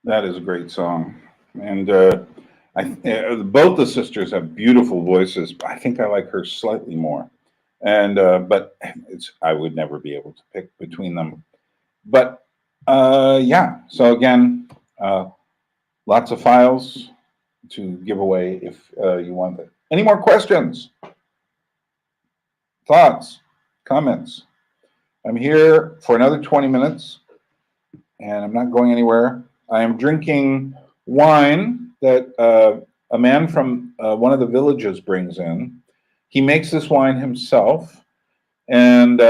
That is a great song. And both the sisters have beautiful voices. I think I like her slightly more. And but I would never be able to pick between them. But yeah, so again, lots of files to give away if you want it. Any more questions? Thoughts? Comments? I'm here for another 20 minutes, and I'm not going anywhere. I am drinking wine that a man from one of the villages brings in. He makes this wine himself, and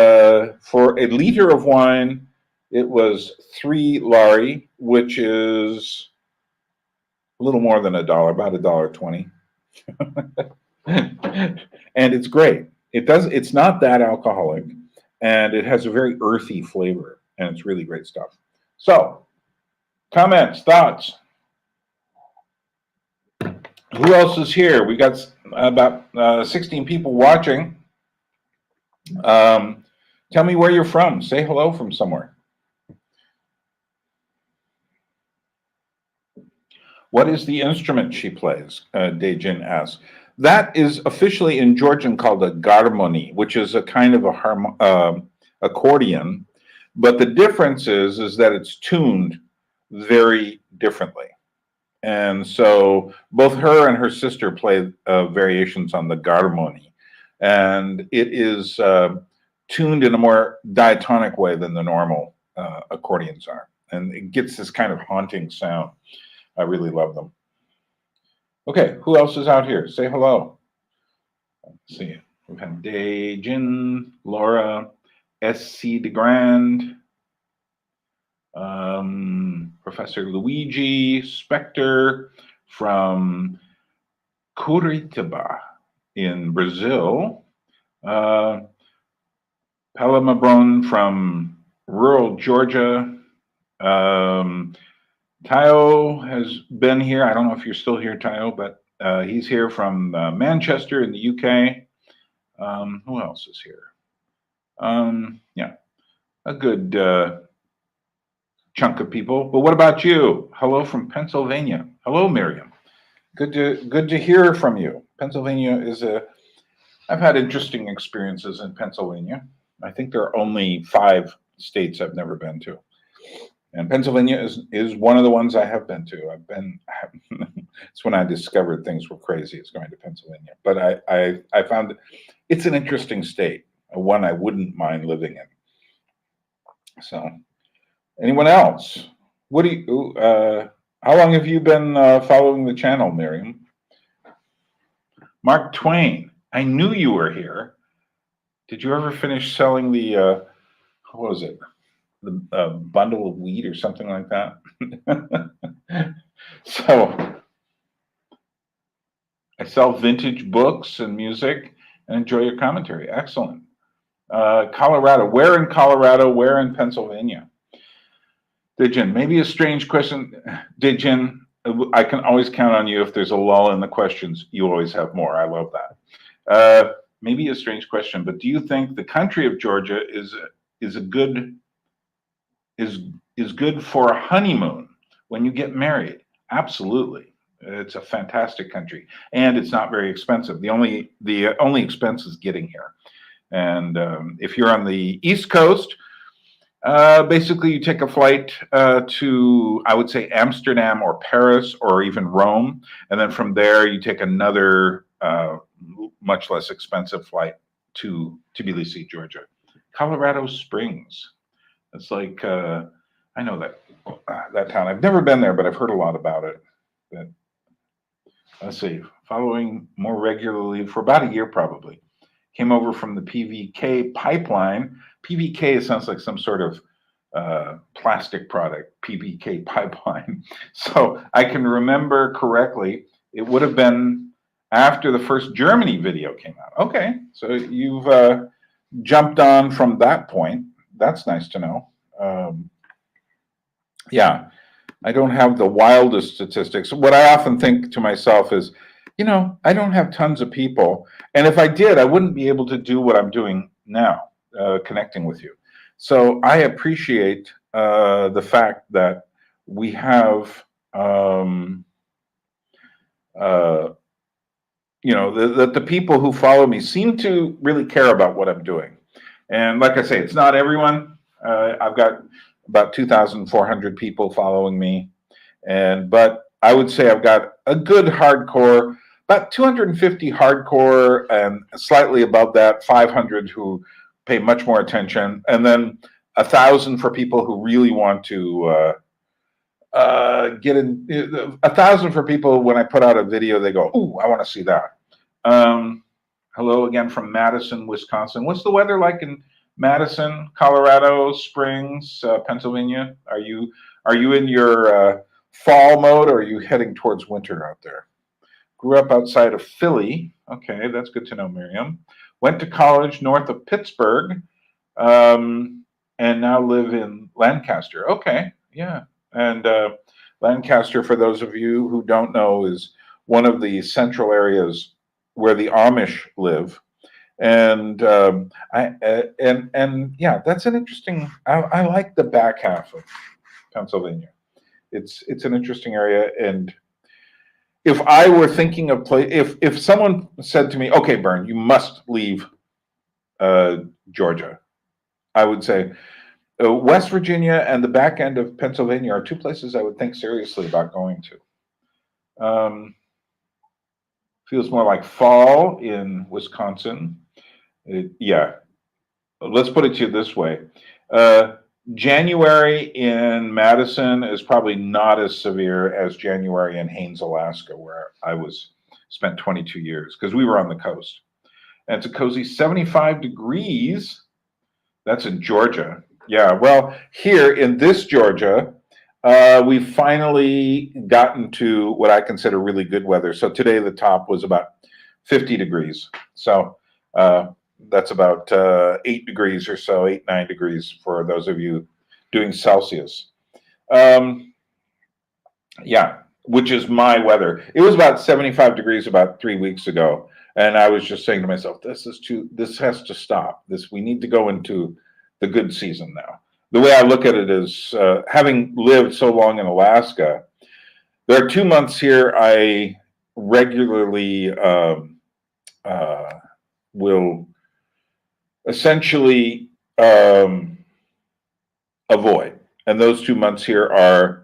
for a liter of wine, it was 3 lari, which is a little more than $1, about $1.20. And it's great. It's not that alcoholic, and it has a very earthy flavor, and it's really great stuff. So, comments, thoughts? Who else is here? We got about 16 people watching. Tell me where you're from. Say hello from somewhere. What is the instrument she plays? Dejin asks. That is officially in Georgian called a garmoni, which is a kind of a accordion. But the difference is that it's tuned very differently. And so both her and her sister play variations on the garmoni. And it is tuned in a more diatonic way than the normal accordions are. And it gets this kind of haunting sound. I really love them. Okay, who else is out here? Say hello. Let's see. We've had Dejin, Laura, S.C. DeGrand, Professor Luigi Spector from Curitiba in Brazil, Palamabron from rural Georgia. Tayo has been here. I don't know if you're still here, Tayo, but he's here from Manchester in the UK. Who else is here? Yeah, a good chunk of people. But what about you? Hello from Pennsylvania. Hello, Miriam. Good to hear from you. Pennsylvania is I've had interesting experiences in Pennsylvania. I think there are only 5 states I've never been to. And Pennsylvania is one of the ones I have been to. It's when I discovered things were crazy, is going to Pennsylvania. But I found it's an interesting state, one I wouldn't mind living in. So, anyone else? What do you? How long have you been following the channel, Miriam? Mark Twain. I knew you were here. Did you ever finish selling the? What was it? The bundle of wheat or something like that. So I sell vintage books and music and enjoy your commentary. Excellent. Colorado. Where in Colorado? Where in Pennsylvania? Dijin, maybe a strange question. Dijin, I can always count on you if there's a lull in the questions. You always have more. I love that. Maybe a strange question, but do you think the country of Georgia is good for a honeymoon when you get married? Absolutely. It's a fantastic country, and it's not very expensive. The only expense is getting here. And if you're on the East Coast, basically you take a flight to, I would say, Amsterdam or Paris or even Rome, and then from there you take another much less expensive flight to Tbilisi, Georgia. Colorado Springs. It's like I know that town. I've never been there, but I've heard a lot about it. But let's see, following more regularly for about a year probably. Came over from the PVK pipeline. PVK sounds like some sort of plastic product. PVK pipeline. So I can remember correctly. It would have been after the first Germany video came out. Okay, so you've jumped on from that point. That's nice to know. Yeah, I don't have the wildest statistics. What I often think to myself is, I don't have tons of people. And if I did, I wouldn't be able to do what I'm doing now, connecting with you. So I appreciate the fact that we have, that the people who follow me seem to really care about what I'm doing. And like I say, it's not everyone. I've got about 2,400 people following me. But I would say I've got a good hardcore, about 250 hardcore, and slightly above that, 500 who pay much more attention, and then 1,000 for people who really want to get in. 1,000 for people when I put out a video, they go, "Ooh, I want to see that." Hello again from Madison, Wisconsin. What's the weather like in Madison, Colorado Springs, Pennsylvania? Are you in your fall mode, or are you heading towards winter out there? Grew up outside of Philly. Okay, that's good to know, Miriam. Went to college north of Pittsburgh, and now live in Lancaster. Okay, yeah. And Lancaster, for those of you who don't know, is one of the central areas where the Amish live. And yeah, that's an interesting. I like the back half of Pennsylvania. It's an interesting area, and if I were thinking of if someone said to me, "Okay, Bern, you must leave Georgia," I would say West Virginia and the back end of Pennsylvania are 2 places I would think seriously about going to. Feels more like fall in Wisconsin. Yeah, let's put it to you this way. January in Madison is probably not as severe as January in Haines, Alaska, where I spent 22 years, because we were on the coast. And it's a cozy 75 degrees. That's in Georgia. Yeah, well, here in this Georgia, we've finally gotten to what I consider really good weather. So today the top was about 50 degrees. So That's about 8 degrees or so, 8, 9 degrees for those of you doing Celsius. Yeah, which is my weather. It was about 75 degrees about 3 weeks ago. And I was just saying to myself, this has to stop. We need to go into the good season now. The way I look at it is, having lived so long in Alaska, there are 2 months here I regularly will essentially avoid. And those 2 months here are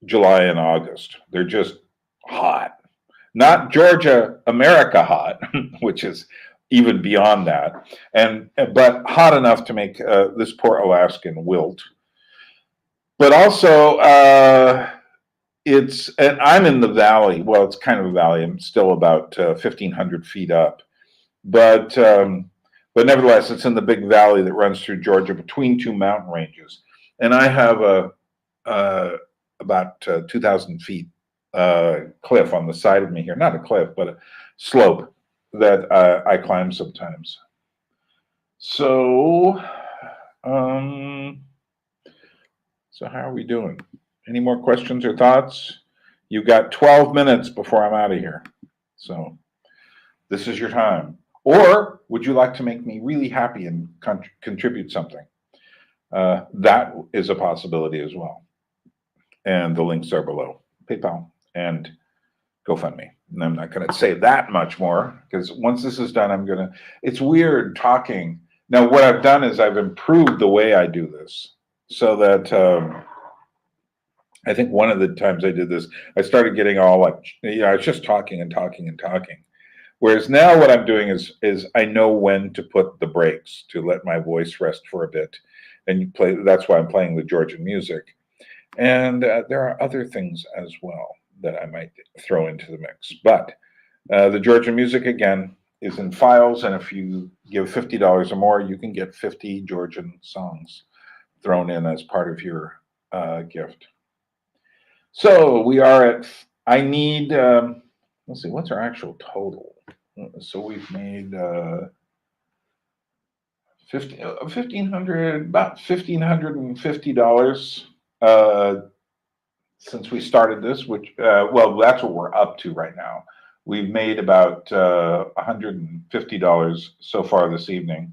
July and August. They're just hot. Not Georgia, America hot, which is even beyond that, but hot enough to make this poor Alaskan wilt. But also, and I'm in the valley. Well, it's kind of a valley. I'm still about 1,500 feet up, but nevertheless, it's in the big valley that runs through Georgia between two mountain ranges, and I have about 2,000 feet cliff on the side of me here. Not a cliff, but a slope that I climb sometimes. So, so how are we doing? Any more questions or thoughts? You've got 12 minutes before I'm out of here. So this is your time. Or would you like to make me really happy and contribute something? That is a possibility as well. And the links are below. PayPal and GoFundMe. And I'm not going to say that much more, because once this is done, it's weird talking. Now, what I've done is I've improved the way I do this so that I think one of the times I did this, I started getting all like, I was just talking and talking and talking. Whereas now what I'm doing is I know when to put the breaks to let my voice rest for a bit. And that's why I'm playing the Georgian music. And there are other things as well that I might throw into the mix. But the Georgian music, again, is in files. And if you give $50 or more, you can get 50 Georgian songs thrown in as part of your gift. So we are at, I need, let's see, what's our actual total? So we've made about $1,550 since we started this, which, well, that's what we're up to right now. We've made about $150 so far this evening.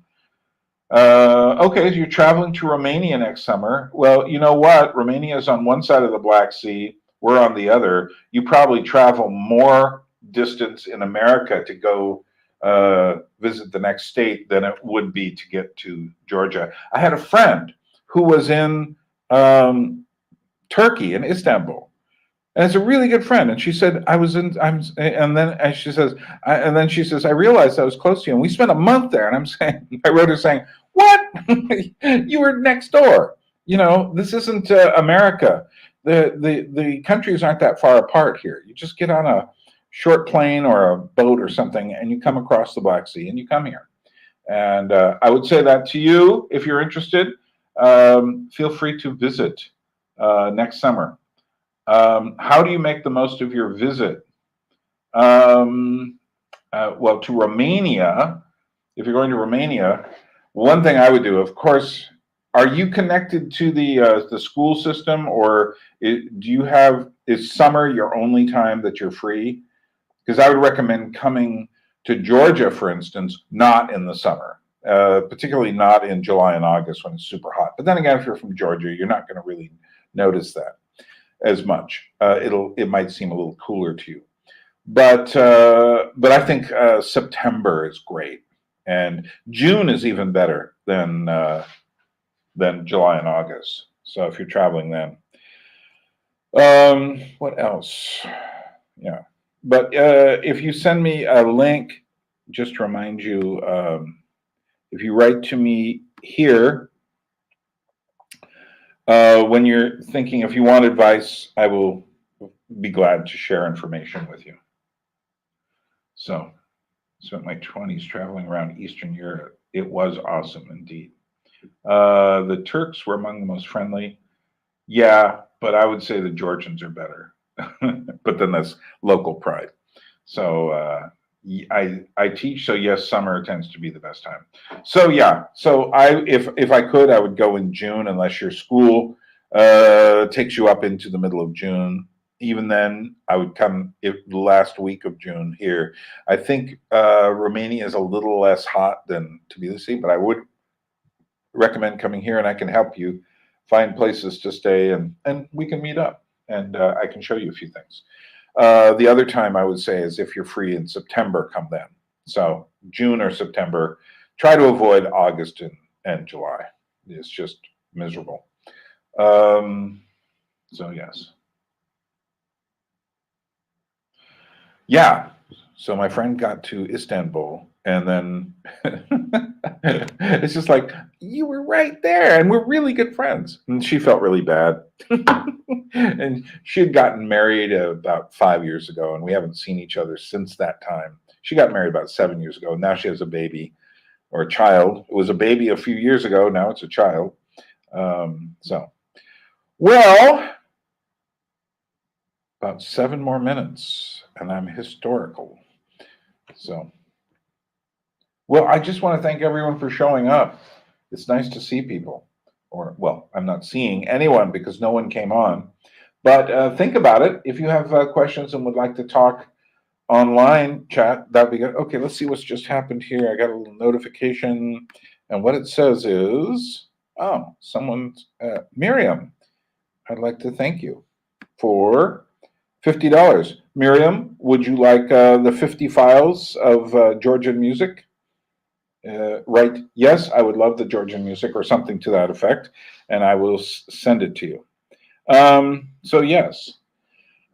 Okay, you're traveling to Romania next summer. Well, you know what? Romania is on one side of the Black Sea. We're on the other. You probably travel more distance in America to go visit the next state than it would be to get to Georgia. I had a friend who was in Turkey, in Istanbul, and it's a really good friend. And she said, I realized I was close to you, and we spent a month there. And I wrote her saying, what? You were next door. You know, this isn't America. The countries aren't that far apart here. You just get on a short plane or a boat or something, and you come across the Black Sea, and you come here. And I would say that to you, if you're interested, feel free to visit next summer. How do you make the most of your visit? Well, to Romania, if you're going to Romania, one thing I would do, of course, are you connected to the school system, or is summer your only time that you're free? Because I would recommend coming to Georgia, for instance, not in the summer, particularly not in July and August when it's super hot. But then again, if you're from Georgia, you're not going to really notice that as much. It might seem a little cooler to you. But I think September is great, and June is even better than July and August. So if you're traveling then, what else? Yeah. But if you send me a link, just to remind you, if you write to me here, when you're thinking, if you want advice, I will be glad to share information with you. So, spent my 20s traveling around Eastern Europe. It was awesome indeed. The Turks were among the most friendly. Yeah, but I would say the Georgians are better. But then that's local pride. So, I teach, so yes, summer tends to be the best time. So yeah, so if I could, I would go in June, unless your school takes you up into the middle of June. Even then, I would come the last week of June here. I think Romania is a little less hot than Tbilisi, but I would recommend coming here, and I can help you find places to stay, and we can meet up, and I can show you a few things. The other time I would say is if you're free in September, come then. So June or September. Try to avoid August and July. It's just miserable. So yes. Yeah. So my friend got to Istanbul, and then it's just like, you were right there, and we're really good friends. And she felt really bad. And she had gotten married about 5 years ago, and we haven't seen each other since that time. She got married about 7 years ago. Now she has a baby, or a child. It was a baby a few years ago. Now it's a child. Well, about 7 more minutes, and I'm historical. So, well, I just want to thank everyone for showing up. It's nice to see people. Or, well, I'm not seeing anyone because no one came on. But think about it. If you have questions and would like to talk online, chat, that'd be good. Okay, let's see what's just happened here. I got a little notification. And what it says is, oh, someone's, Miriam, I'd like to thank you for $50. Miriam, would you like the 50 files of Georgian music? Right, yes, I would love the Georgian music, or something to that effect, and I will send it to you. So yes.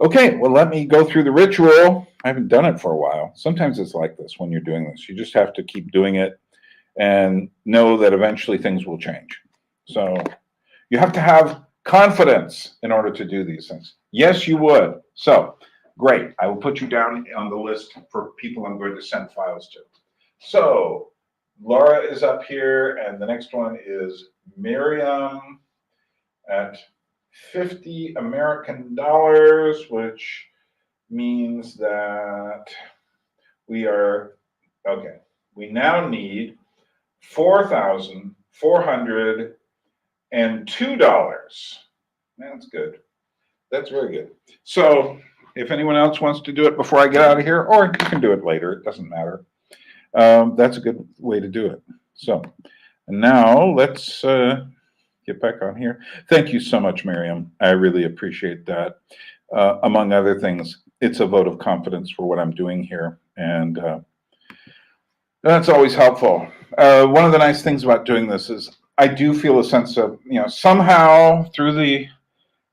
Okay, well, let me go through the ritual. I haven't done it for a while. Sometimes it's like this when you're doing this. You just have to keep doing it and know that eventually things will change. So you have to have confidence in order to do these things. Yes, you would. So great. I will put you down on the list for people I'm going to send files to. So Laura is up here, and the next one is Miriam at 50 American dollars, which means that we are, okay, we now need $4,402. That's good. That's very good. So if anyone else wants to do it before I get out of here, or you can do it later, it doesn't matter. That's a good way to do it. So, and now let's get back on here. Thank you so much, Miriam. I really appreciate that. Among other things, it's a vote of confidence for what I'm doing here, and that's always helpful. One of the nice things about doing this is I do feel a sense of, somehow through the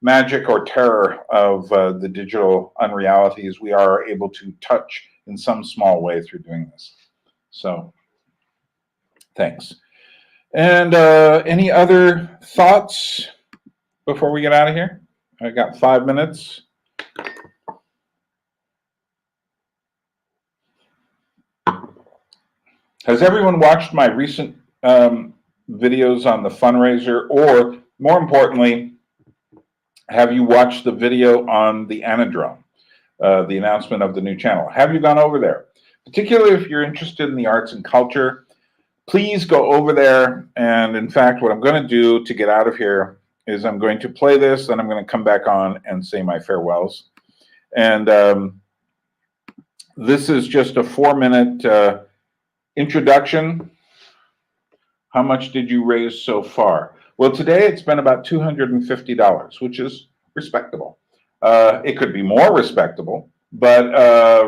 magic or terror of the digital unrealities, we are able to touch in some small way through doing this. So, thanks. And any other thoughts before we get out of here? I got 5 minutes. Has everyone watched my recent videos on the fundraiser, or more importantly, have you watched the video on the Anadrome, the announcement of the new channel? Have you gone over there? Particularly if you're interested in the arts and culture, please go over there. And in fact, what I'm going to do to get out of here is I'm going to play this, then I'm going to come back on and say my farewells. And this is just a 4-minute introduction. How much did you raise so far? Well, today it's been about $250, which is respectable. It could be more respectable, but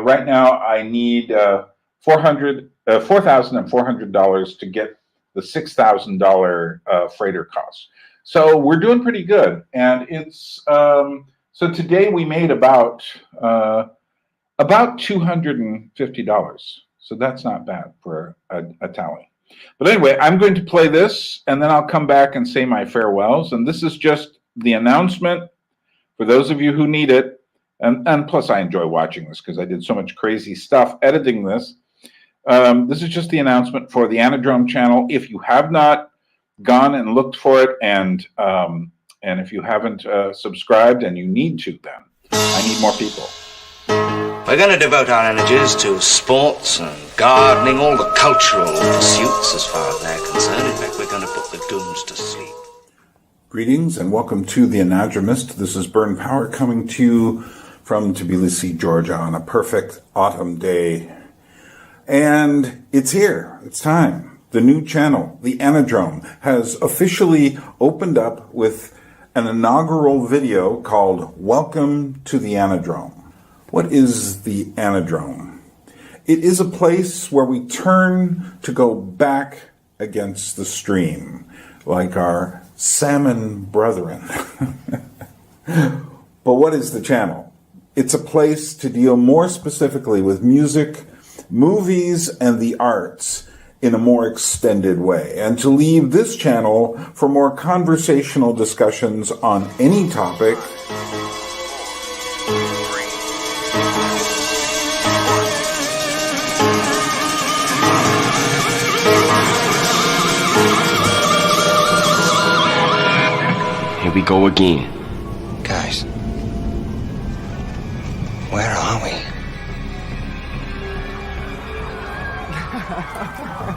right now I need $4,400 to get the $6,000 freighter cost. So we're doing pretty good, and it's so today we made about $250. So that's not bad for a tally. But anyway, I'm going to play this, and then I'll come back and say my farewells. And this is just the announcement for those of you who need it. And plus, I enjoy watching this because I did so much crazy stuff editing this. This is just the announcement for the Anadrome channel. If you have not gone and looked for it, and if you haven't subscribed, and you need to, then I need more people. We're going to devote our energies to sports and gardening, all the cultural pursuits as far as they're concerned. In fact, we're going to put the goons to sleep. Greetings and welcome to The Anadromist. This is Burn Power coming to you from Tbilisi, Georgia on a perfect autumn day. And it's here. It's time. The new channel, The Anadrome, has officially opened up with an inaugural video called Welcome to the Anadrome. What is the Anadrome? It is a place where we turn to go back against the stream, like our salmon brethren. But what is the channel? It's a place to deal more specifically with music, movies, and the arts in a more extended way, and to leave this channel for more conversational discussions on any topic. Here we go again. Guys, where are we?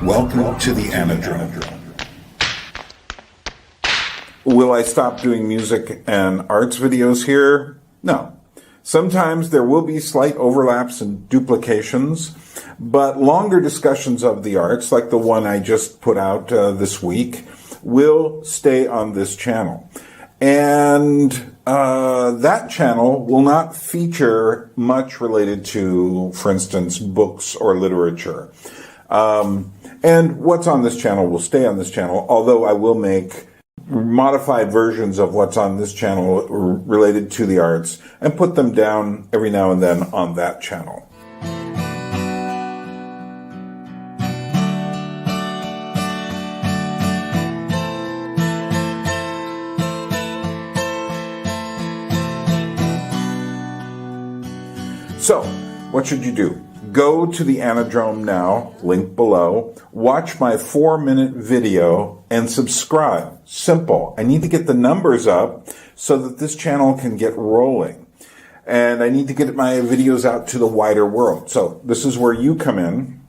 Welcome to the Anadrome. Will I stop doing music and arts videos here? No. Sometimes there will be slight overlaps and duplications, but longer discussions of the arts, like the one I just put out this week, will stay on this channel. And that channel will not feature much related to, for instance, books or literature. And what's on this channel will stay on this channel, although I will make modified versions of what's on this channel related to the arts and put them down every now and then on that channel. So, what should you do? Go to the Anadrome now, link below, watch my 4-minute video, and subscribe. Simple. I need to get the numbers up so that this channel can get rolling. And I need to get my videos out to the wider world. So this is where you come in.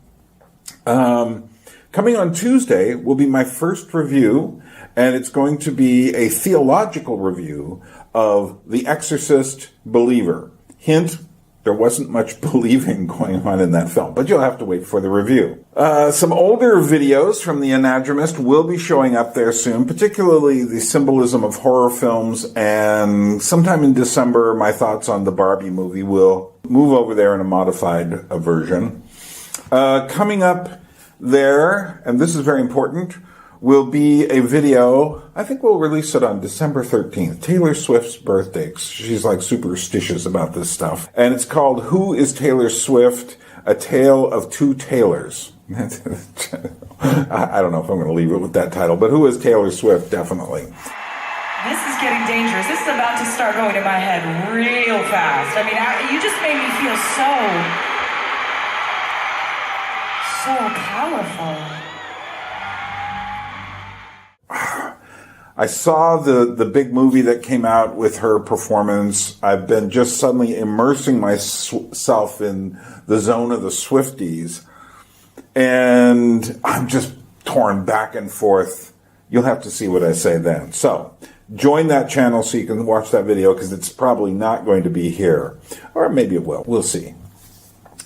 Coming on Tuesday will be my first review, and it's going to be a theological review of The Exorcist Believer. Hint, there wasn't much believing going on in that film, but you'll have to wait for the review. Some older videos from The Anadromist will be showing up there soon, particularly the symbolism of horror films, and sometime in December, my thoughts on the Barbie movie will move over there in a modified version. Coming up there, and this is very important, will be a video, I think we'll release it on December 13th, Taylor Swift's birthday. She's like superstitious about this stuff. And it's called Who is Taylor Swift? A Tale of Two Taylors. I don't know if I'm going to leave it with that title, but Who is Taylor Swift? Definitely. This is getting dangerous. This is about to start going in my head real fast. I mean, you just made me feel so powerful. I saw the big movie that came out with her performance. I've been just suddenly immersing myself in the zone of the Swifties, and I'm just torn back and forth. You'll have to see what I say then. So join that channel so you can watch that video, because it's probably not going to be here. Or maybe it will. We'll see.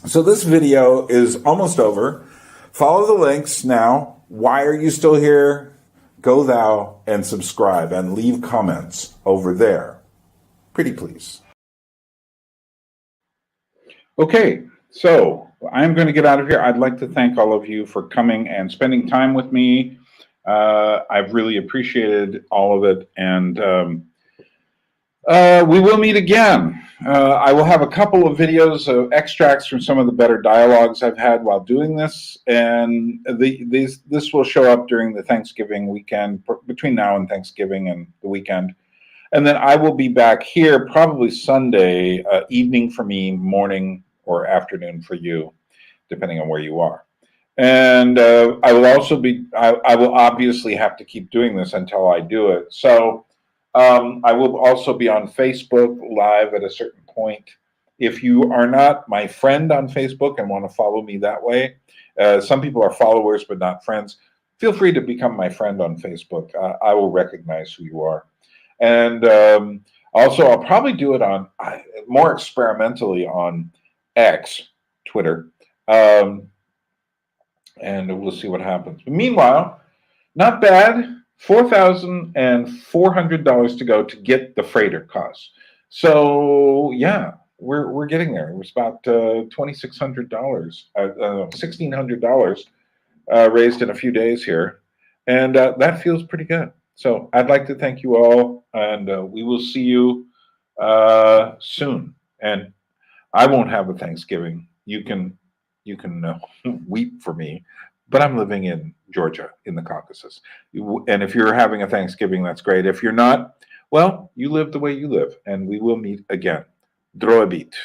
So this video is almost over. Follow the links now. Why are you still here? Go thou and subscribe and leave comments over there. Pretty please. Okay, so I'm going to get out of here. I'd like to thank all of you for coming and spending time with me. I've really appreciated all of it, and we will meet again. I will have a couple of videos of extracts from some of the better dialogues I've had while doing this, and this will show up during the Thanksgiving weekend, between now and Thanksgiving and the weekend. And then I will be back here probably Sunday evening for me, morning or afternoon for you, depending on where you are. And I will also be, I will obviously have to keep doing this until I do it. So I will also be on Facebook Live at a certain point if you are not my friend on Facebook and want to follow me that way, some people are followers but not friends. Feel free to become my friend on Facebook. I will recognize who you are. And also, I'll probably do it on more experimentally on X, Twitter, and we'll see what happens. But meanwhile, not bad. $4,400 to go to get the freighter costs. So yeah, we're getting there. It was about $2,600, $1,600 raised in a few days here, and that feels pretty good. So I'd like to thank you all, and we will see you soon. And I won't have a Thanksgiving. You can weep for me, but I'm living in Georgia in the Caucasus. And if you're having a Thanksgiving, that's great. If you're not, well, you live the way you live, and we will meet again. Droabit.